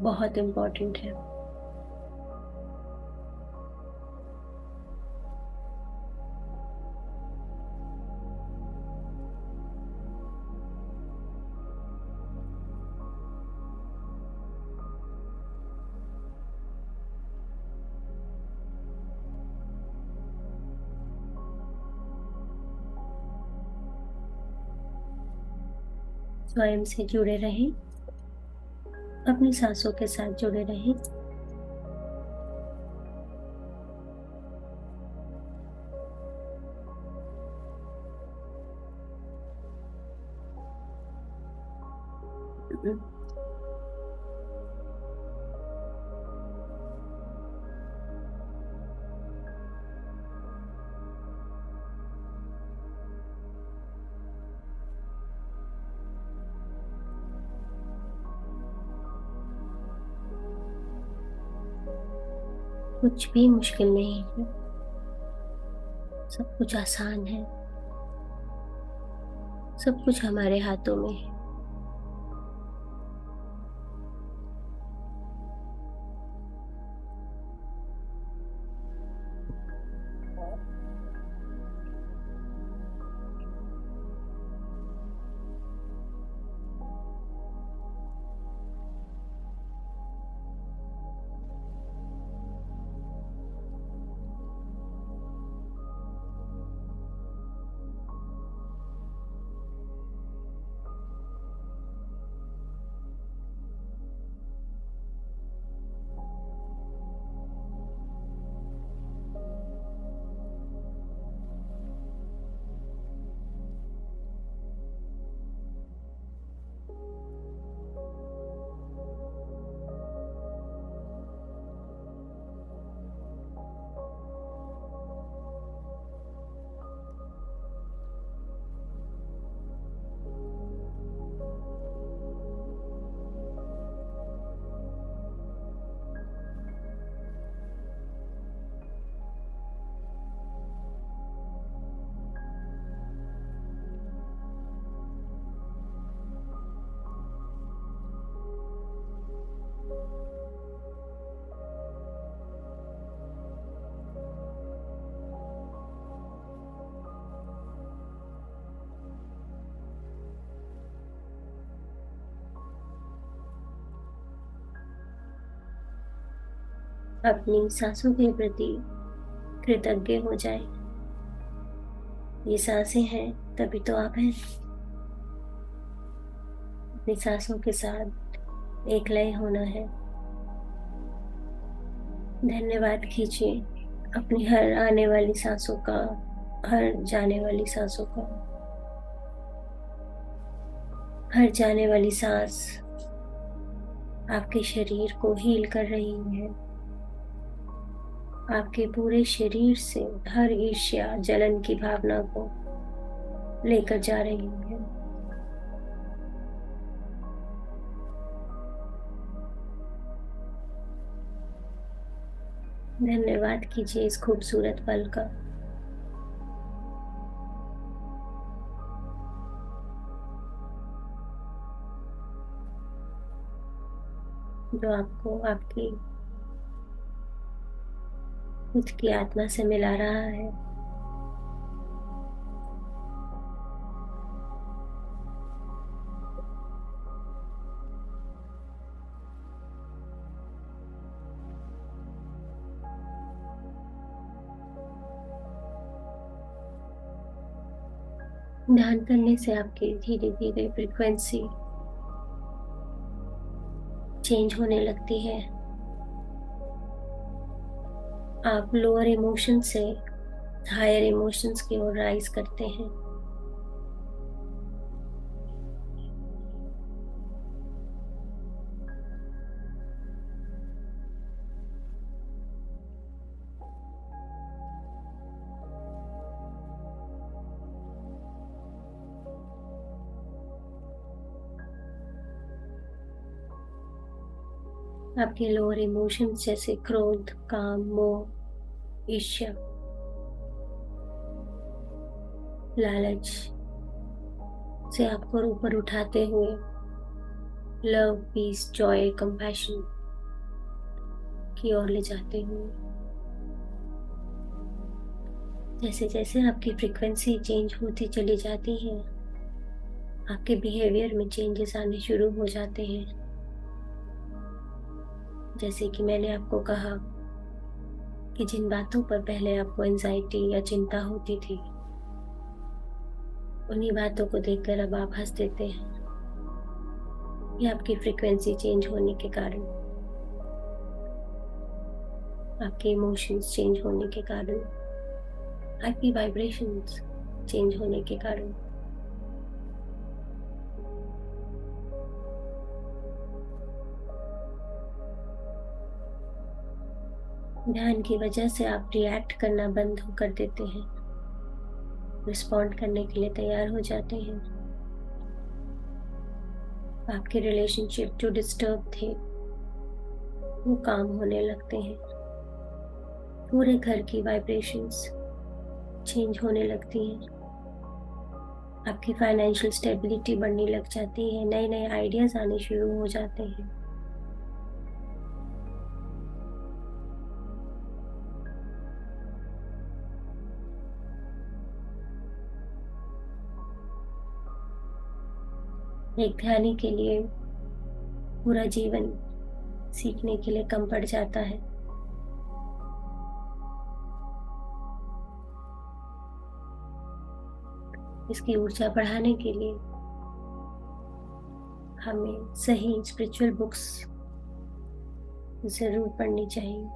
S1: बहुत इम्पोर्टेंट है। स्वयं से जुड़े रहें, अपनी सांसों के साथ जुड़े रहें। कुछ भी मुश्किल नहीं है, सब कुछ आसान है, सब कुछ हमारे हाथों में है। अपनी सांसों के प्रति कृतज्ञ हो जाए। ये सांसें हैं, तभी तो आप हैं। अपनी सांसों के साथ एक लय होना है। धन्यवाद कीजिए अपनी हर आने वाली सांसों का, हर जाने वाली सांसों का। हर जाने वाली सांस आपके शरीर को हील कर रही है। आपके पूरे शरीर से हर ईर्ष्या जलन की भावना को लेकर जा रही है। धन्यवाद कीजिए इस खूबसूरत पल का। जो आपको आपकी खुद की आत्मा से मिला रहा है। ध्यान करने से आपकी धीरे धीरे फ्रीक्वेंसी चेंज होने लगती है। आप लोअर इमोशन से हायर इमोशंस की ओर राइज करते हैं। आपके लोअर इमोशंस जैसे क्रोध, काम, मोह, ईर्ष्या, लालच से आपको ऊपर उठाते हुए लव, पीस, जॉय, कंपैशन की ओर ले जाते हुए, जैसे जैसे आपकी फ्रीक्वेंसी चेंज होती चली जाती है, आपके बिहेवियर में चेंजेस आने शुरू हो जाते हैं। जैसे कि मैंने आपको कहा कि जिन बातों पर पहले आपको एंजाइटी या चिंता होती थी, उन्हीं बातों को देखकर अब आप हंस देते हैं। ये आपकी फ्रीक्वेंसी चेंज होने के कारण, आपके इमोशंस चेंज होने के कारण, आपकी वाइब्रेशंस चेंज होने के कारण। ध्यान की वजह से आप रिएक्ट करना बंद कर देते हैं, रिस्पॉन्ड करने के लिए तैयार हो जाते हैं। आपके रिलेशनशिप जो डिस्टर्ब थे वो काम होने लगते हैं। पूरे घर की वाइब्रेशंस चेंज होने लगती हैं। आपकी फाइनेंशियल स्टेबिलिटी बढ़ने लग जाती है, नए नए आइडियाज आने शुरू हो जाते हैं। एक ध्यानी के लिए पूरा जीवन सीखने के लिए कम पड़ जाता है। इसकी ऊर्जा बढ़ाने के लिए हमें सही स्पिरिचुअल बुक्स जरूर पढ़नी चाहिए।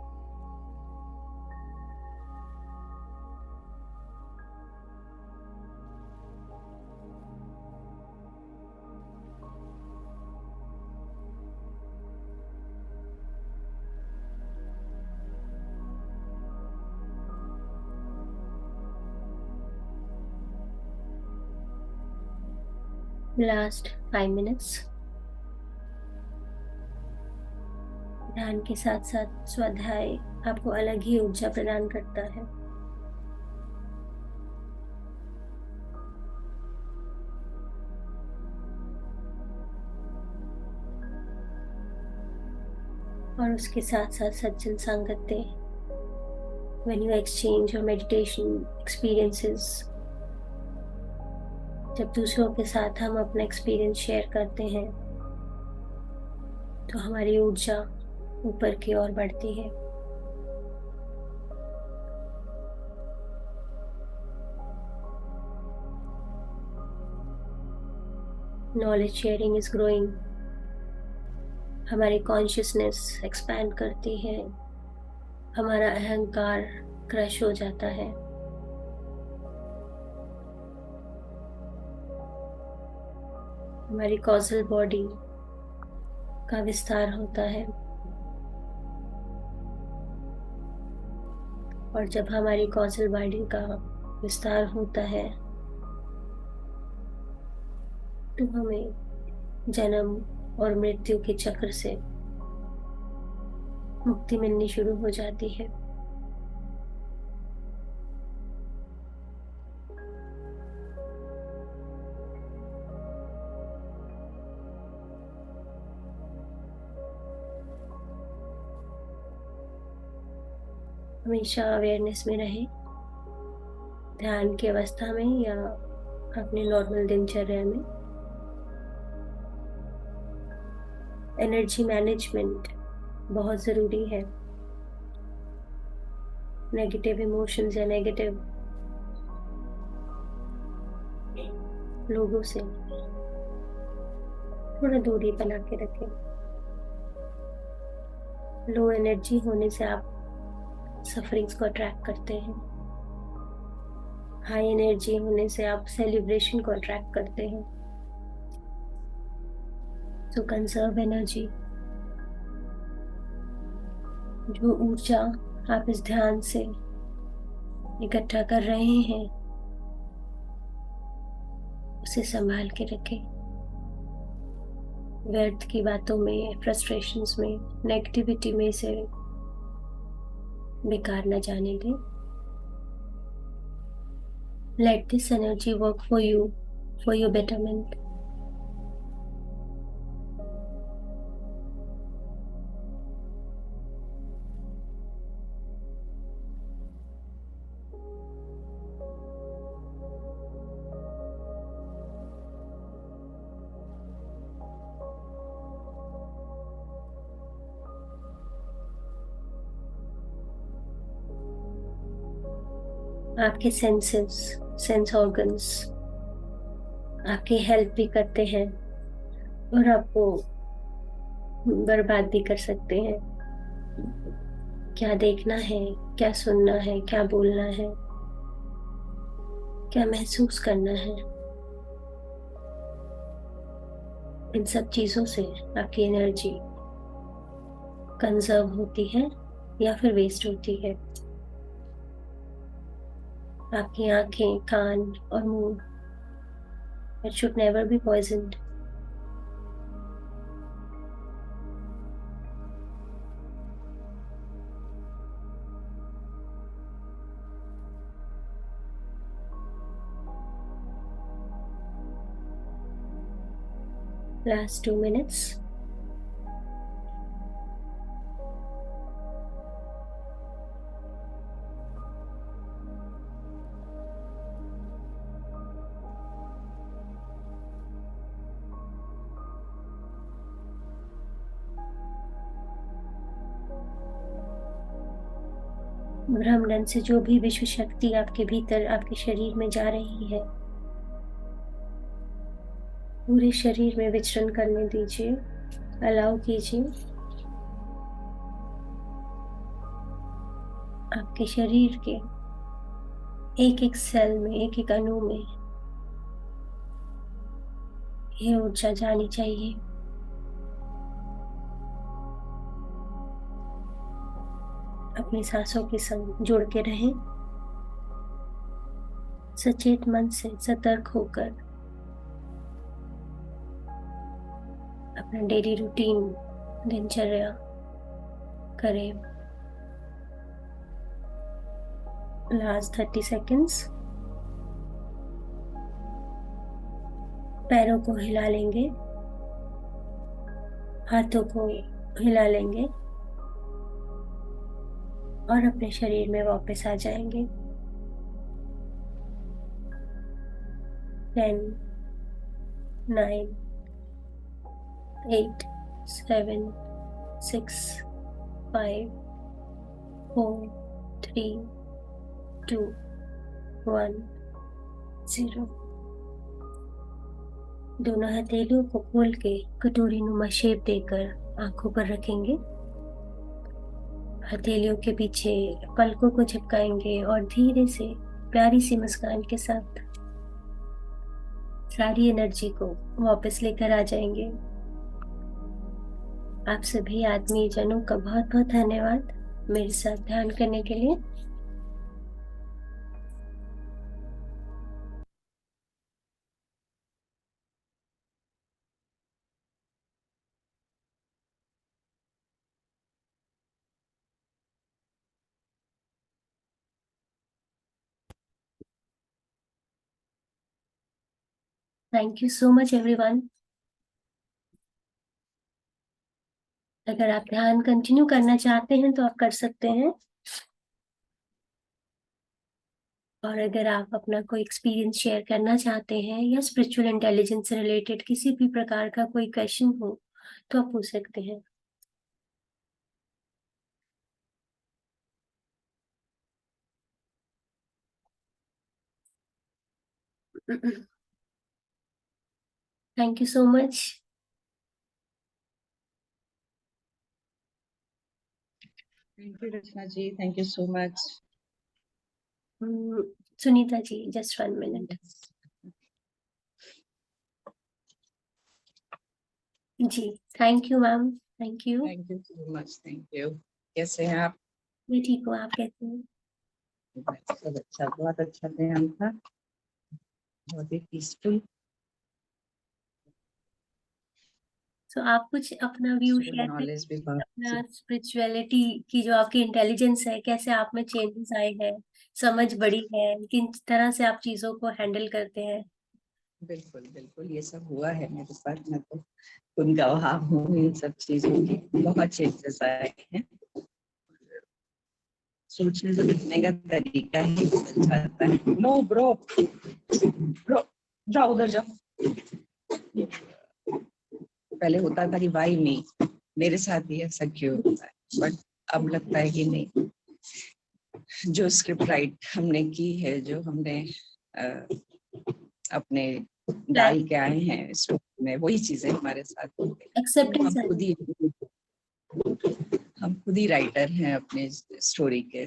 S1: लास्ट 5 मिनट्स ध्यान के साथ साथ स्वाध्याय आपको अलग ही ऊर्जा प्रदान करता है। और उसके साथ साथ सज्जन संगति, when you exchange your meditation experiences, जब दूसरों के साथ हम अपना एक्सपीरियंस शेयर करते हैं तो हमारी ऊर्जा ऊपर की ओर बढ़ती है। Knowledge sharing is growing. हमारी कॉन्शियसनेस एक्सपैंड करती है, हमारा अहंकार क्रश हो जाता है। हमारी कॉजल बॉडी का विस्तार होता है। और जब हमारी कॉजल बॉडी का विस्तार होता है तो हमें जन्म और मृत्यु के चक्र से मुक्ति मिलनी शुरू हो जाती है। हमेशा अवेयरनेस में रहे, ध्यान की अवस्था में या अपने नॉर्मल दिनचर्या में। एनर्जी मैनेजमेंट बहुत ज़रूरी है। नेगेटिव इमोशंस या नेगेटिव लोगों से थोड़ा दूरी बना के रखें। लो एनर्जी होने से आप सफरिंग्स को अट्रैक्ट करते हैं। हाई एनर्जी होने से आप सेलिब्रेशन को अट्रैक्ट करते हैं। तो कंजर्व एनर्जी। जो ऊर्जा आप इस ध्यान से इकट्ठा कर रहे हैं उसे संभाल के रखें। व्यर्थ की बातों में, फ्रस्ट्रेशंस में, नेगेटिविटी में से बेकार न जाने दें। Let this energy work for you, for your betterment. आपके सेंस ऑर्गन्स आपकी हेल्प भी करते हैं और आपको बर्बाद भी कर सकते हैं। क्या देखना है, क्या सुनना है, क्या बोलना है, क्या महसूस करना है, इन सब चीजों से आपकी एनर्जी कंजर्व होती है या फिर वेस्ट होती है। आपकी आंखें, कान और मुंह, it should never be poisoned. Last 2 minutes. ब्रह्मंड से जो भी विश्व शक्ति आपके भीतर, आपके शरीर में जा रही है, पूरे शरीर में विचरण करने दीजिए, अलाउ कीजिए। आपके शरीर के एक एक सेल में, एक एक अणु में ये ऊर्जा जानी चाहिए। अपनी सांसों के संग जुड़ के रहें, सचेत मन से सतर्क होकर अपना डेली रूटीन, दिनचर्या करें। Last 30 seconds. पैरों को हिला लेंगे, हाथों को हिला लेंगे और अपने शरीर में वापस आ जाएंगे। 10, 9, 8, 7, 6, 5, 4, 3, 2, 1, 0। दोनों हथेलियों को खोल के कटोरी नुमा शेप देकर आंखों पर रखेंगे। हथेलियों के पीछे पलकों को चिपकाएंगे और धीरे से प्यारी सी मुस्कान के साथ सारी एनर्जी को वापस लेकर आ जाएंगे। आप सभी आत्मीय जनों का बहुत बहुत धन्यवाद मेरे साथ ध्यान करने के लिए। Thank you so much everyone. अगर आप ध्यान कंटिन्यू करना चाहते हैं तो आप कर सकते हैं, और अगर आप अपना कोई एक्सपीरियंस शेयर करना चाहते हैं या स्पिरिचुअल इंटेलिजेंस से रिलेटेड किसी भी प्रकार का कोई क्वेश्चन हो तो आप पूछ सकते हैं। Thank you so much.
S2: Thank you Rachna ji, thank you so much.
S1: Sunita ji, just 1 minute. जी, thank you ma'am, thank you.
S2: Thank you so much, thank you. कैसे हैं आप?
S1: मैं ठीक हूँ, आप कैसे हैं?
S2: सब अच्छा, बहुत अच्छा ध्यान था, बहुत ही पीसफुल।
S1: तो आप कुछ अपना व्यू शेयर करें,
S2: नॉलेज भी बहुत
S1: अपना स्पिरिचुअलिटी की जो आपकी इंटेलिजेंस है, कैसे आप में चेंजेस आए हैं, समझ बढ़ी है, किन तरह से आप चीजों को हैंडल करते हैं।
S2: बिल्कुल बिल्कुल, ये सब हुआ है मेरे साथ। मैं तो खुद गवाह हूँ इन सब चीजों की। बहुत चेंजेस आए हैं, सोचने से लिखने का तरीका ही बदल जाता है। नो ब्रो, ब्रो जाओ उधर जाओ। पहले होता था कि वाई नहीं, मेरे साथ भी ऐसा क्यों होता है, बट अब लगता है कि नहीं, जो स्क्रिप्ट राइट हमने की है, जो हमने अपने डाल के आए हैं स्टोरी में, वही चीजें हमारे साथ हो गई।
S1: एक्सेप्टेंस
S2: हम खुद ही राइटर हैं अपने स्टोरी के,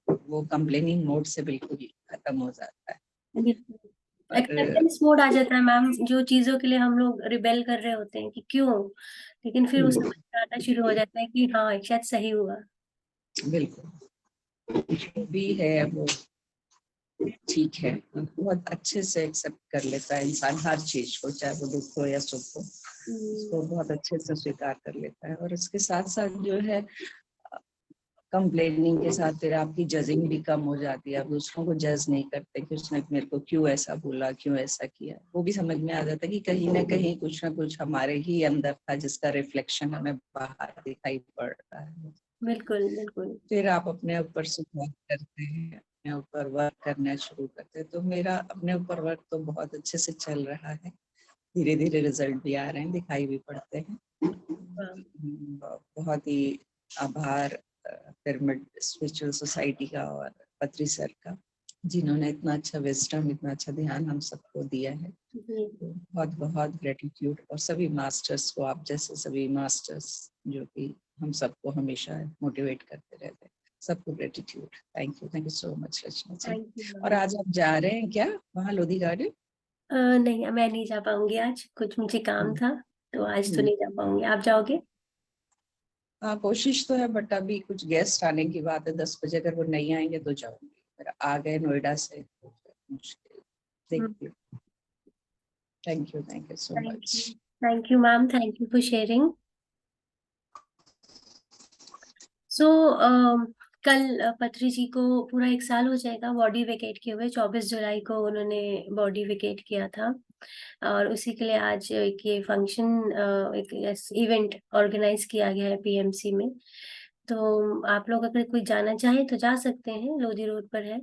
S2: वो कंप्लेनिंग मोड से बिल्कुल खत्म हो जाता है।
S1: एक्सेप्टेंस मोड आ जाता है मैम, जो चीजों के लिए हम लोग रिबेल कर रहे होते हैं कि क्यों, लेकिन फिर उसमें आता शुरू हो जाता है कि हाँ शायद सही हुआ।
S2: बिल्कुल, जो भी है वो ठीक है, बहुत अच्छे से एक्सेप्ट कर लेता है इंसान हर चीज को, चाहे वो दुख हो या सुख हो, उसको बहुत अच्छे से स्वीकार कर लेता है। और इसके साथ साथ जो है कंप्लेनिंग के साथ फिर आपकी जजिंग भी कम हो जाती है, आप दूसरों को जज नहीं करते कि उसने मेरे को क्यों ऐसा बोला, क्यों ऐसा किया। वो भी समझ में आ जाता है कि कहीं ना कहीं कुछ ना कुछ हमारे ही अंदर था जिसका रिफ्लेक्शन हमें बाहर दिखाई पड़ रहा है।
S1: बिल्कुल बिल्कुल।
S2: फिर आप अपने ऊपर सुधार करते हैं, अपने ऊपर वर्क करना शुरू करते हैं। तो मेरा अपने ऊपर वर्क तो बहुत अच्छे से चल रहा है, धीरे धीरे रिजल्ट भी आ रहे हैं, दिखाई भी पड़ते हैं।
S1: हाँ।
S2: बहुत ही आभार पिरामिड स्पिरिचुअल सोसाइटी का और पत्री सर का, जिन्होंने इतना अच्छा विजडम, इतना अच्छा ध्यान हम सबको दिया है।
S1: जी।
S2: तो बहुत बहुत ग्रेटिट्यूड, और सभी मास्टर्स को, आप जैसे सभी मास्टर्स जो कि हम सबको हमेशा मोटिवेट करते रहते हैं, सबको gratitude. Thank you so much Rachna ji.
S1: Thank you
S2: और
S1: मैम।
S2: आज आप जा रहे हैं क्या वहाँ लोधी गार्डन?
S1: नहीं, मैं नहीं जा पाऊंगी आज, कुछ मुझे काम था, तो आज तो नहीं जा पाऊंगी। आप जाओगे?
S2: हाँ, कोशिश तो है, बट अभी कुछ गेस्ट आने की बात है, 10 बजे, अगर वो नहीं आएंगे तो जाऊंगी। फिर आ गए नोएडा से तो फिर मुश्किल, देखती हूँ। Thank you so
S1: thank
S2: much.
S1: You. Thank you ma'am, thank you for sharing. So कल पत्री जी को पूरा 1 साल हो जाएगा बॉडी वेकेट किए हुए। 24 जुलाई को उन्होंने बॉडी वेकेट किया था, और उसी के लिए आज एक ये फंक्शन, एक इवेंट ऑर्गेनाइज किया गया है पीएमसी में। तो आप लोग अगर कोई जाना चाहे तो जा सकते हैं, लोधी रोड पर है।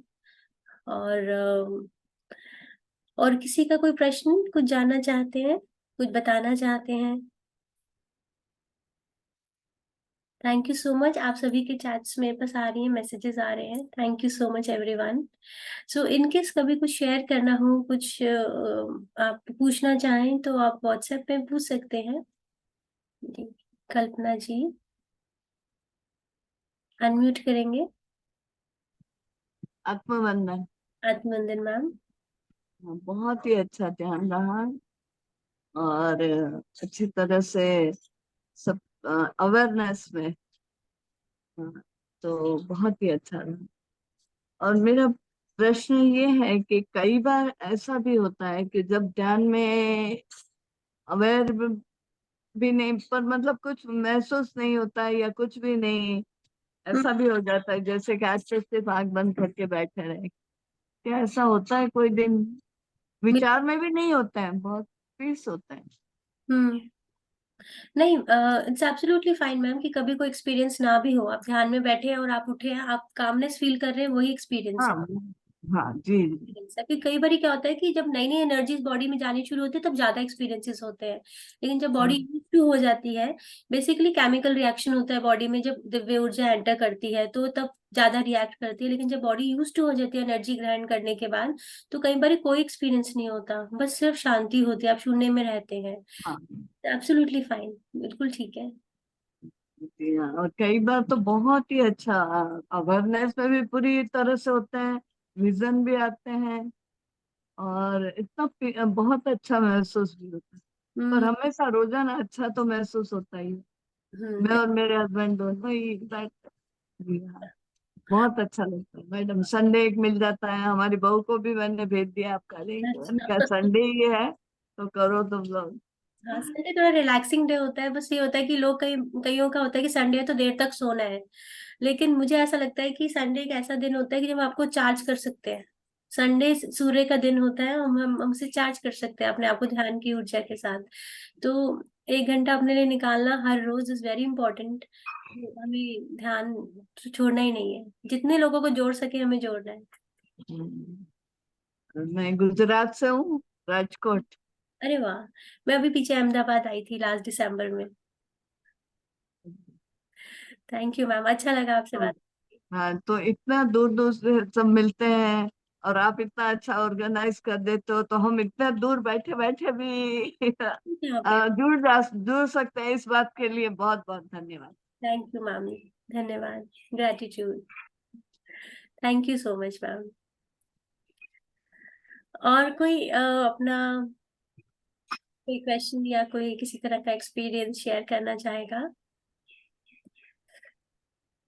S1: और किसी का कोई प्रश्न, कुछ जानना चाहते हैं, कुछ बताना चाहते हैं? Thank you so much. आप सभी के चैट्स मेरे पास आ रही हैं, मैसेजेस आ रहे हैं। Thank you so much everyone. So in case कभी कुछ शेयर करना हो, कुछ आप पूछना चाहें तो आप व्हाट्सएप पे पूछ सकते हैं। जी, कल्पना जी अनम्यूट करेंगे।
S3: आत्मवंदन।
S1: आत्मवंदन मैम।
S3: बहुत ही अच्छा ध्यान रहा, और अच्छी तरह से सब अवेयरनेस में। तो बहुत ही अच्छा रहा। और मेरा प्रश्न ये है कि कई बार ऐसा भी होता है कि जब ध्यान में अवेयर भी नहीं, पर मतलब कुछ महसूस नहीं होता है या कुछ भी नहीं,
S1: हम्म,
S3: ऐसा भी हो जाता है जैसे कि आज तो सिर्फ आंख बंद करके बैठे रहे। क्या ऐसा होता है कोई दिन? विचार में भी नहीं होता है, बहुत पीस होता है।
S1: हम्म, नहीं, इट्स एब्सोल्युटली फाइन मैम कि कभी कोई एक्सपीरियंस ना भी हो, आप ध्यान में बैठे हैं और आप उठे हैं, आप कामनेस फील कर रहे हैं, वही एक्सपीरियंस
S3: हाँ,
S1: है।
S3: हाँ जी जी।
S1: क्योंकि कई बार क्या होता है कि जब नई नई एनर्जीज बॉडी में जानी शुरू होती है तब ज्यादा एक्सपीरियंसेस होते हैं, लेकिन जब बॉडी
S3: हाँ
S1: यूज टू हो जाती है, बेसिकली केमिकल रिएक्शन होता है बॉडी में, जब दिव्य ऊर्जा एंटर करती है तो तब ज्यादा रिएक्ट करती है। लेकिन जब बॉडी यूज टू हो जाती है एनर्जी ग्रहण करने के बाद, तो कई बार कोई एक्सपीरियंस नहीं होता, बस सिर्फ शांति होती है, आप शून्य में रहते हैं।
S3: हाँ
S1: एब्सोल्युटली फाइन, बिल्कुल ठीक है।
S3: जी हाँ। और कई बार तो बहुत ही अच्छा अवेयरनेस में भी पूरी तरह से होता है, विजन भी आते हैं, और इतना बहुत अच्छा महसूस भी होता है। पर
S1: हम्म।
S3: हमेशा रोजाना अच्छा तो महसूस होता ही है। मैं
S1: हम्म।
S3: और मेरे हस्बैंड दोनों ही बैठ। जी हाँ, बहुत अच्छा लगता है मैडम। संडे एक मिल जाता है, हमारी बहू को भी मैंने भेज दिया आपका लिंक, मैंने कहा
S1: अच्छा।
S3: संडे ही है तो करो तुम लोग।
S1: हाँ, संडे थोड़ा रिलैक्सिंग डे होता है, बस ये होता है कि लोग कईयों का होता है कि संडे है तो देर तक सोना है, लेकिन मुझे ऐसा लगता है कि संडे एक ऐसा दिन होता है कि जब आपको चार्ज कर सकते हैं। संडे सूर्य का दिन होता है, हम उसे चार्ज कर सकते हैं अपने आप को ध्यान की ऊर्जा के साथ। तो 1 घंटा अपने लिए निकालना हर रोज इज वेरी इंपॉर्टेंट। हमें ध्यान छोड़ना ही नहीं है, जितने लोगों को जोड़ सके हमें जोड़ना है।
S3: हम्म। मैं गुजरात से हूँ, राजकोट।
S1: अरे वाह, मैं अभी पीछे अहमदाबाद आई थी लास्ट दिसंबर में। थैंक यू मैम, अच्छा लगा आपसे
S3: तो
S1: बात।
S3: हाँ, तो इतना दूर दूर से सब मिलते हैं, और आप इतना अच्छा ऑर्गेनाइज कर देते हो, तो हम इतना दूर बैठे बैठे भी
S1: यहाँ पे।
S3: जुड़ सकते हैं। इस बात के लिए बहुत बहुत धन्यवाद।
S1: थैंक यू मैम, धन्यवाद, gratitude. Thank you so much ma'am. और कोई अपना कोई क्वेश्चन या कोई किसी तरह का एक्सपीरियंस शेयर करना चाहेगा?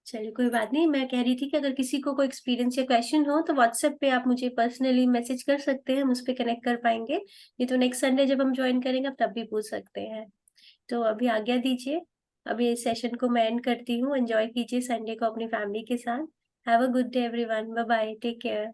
S1: चलिए कोई बात नहीं, मैं कह रही थी कि अगर किसी को कोई एक्सपीरियंस या क्वेश्चन हो तो व्हाट्सएप पे आप मुझे पर्सनली मैसेज कर सकते हैं, हम उस पर कनेक्ट कर पाएंगे। ये तो नेक्स्ट संडे जब हम ज्वाइन करेंगे तब भी पूछ सकते हैं। तो अभी आज्ञा दीजिए, अभी इस सेशन को मैं एंड करती हूँ। एंजॉय कीजिए संडे को अपनी फैमिली के साथ। Have a good day everyone, bye bye, take care.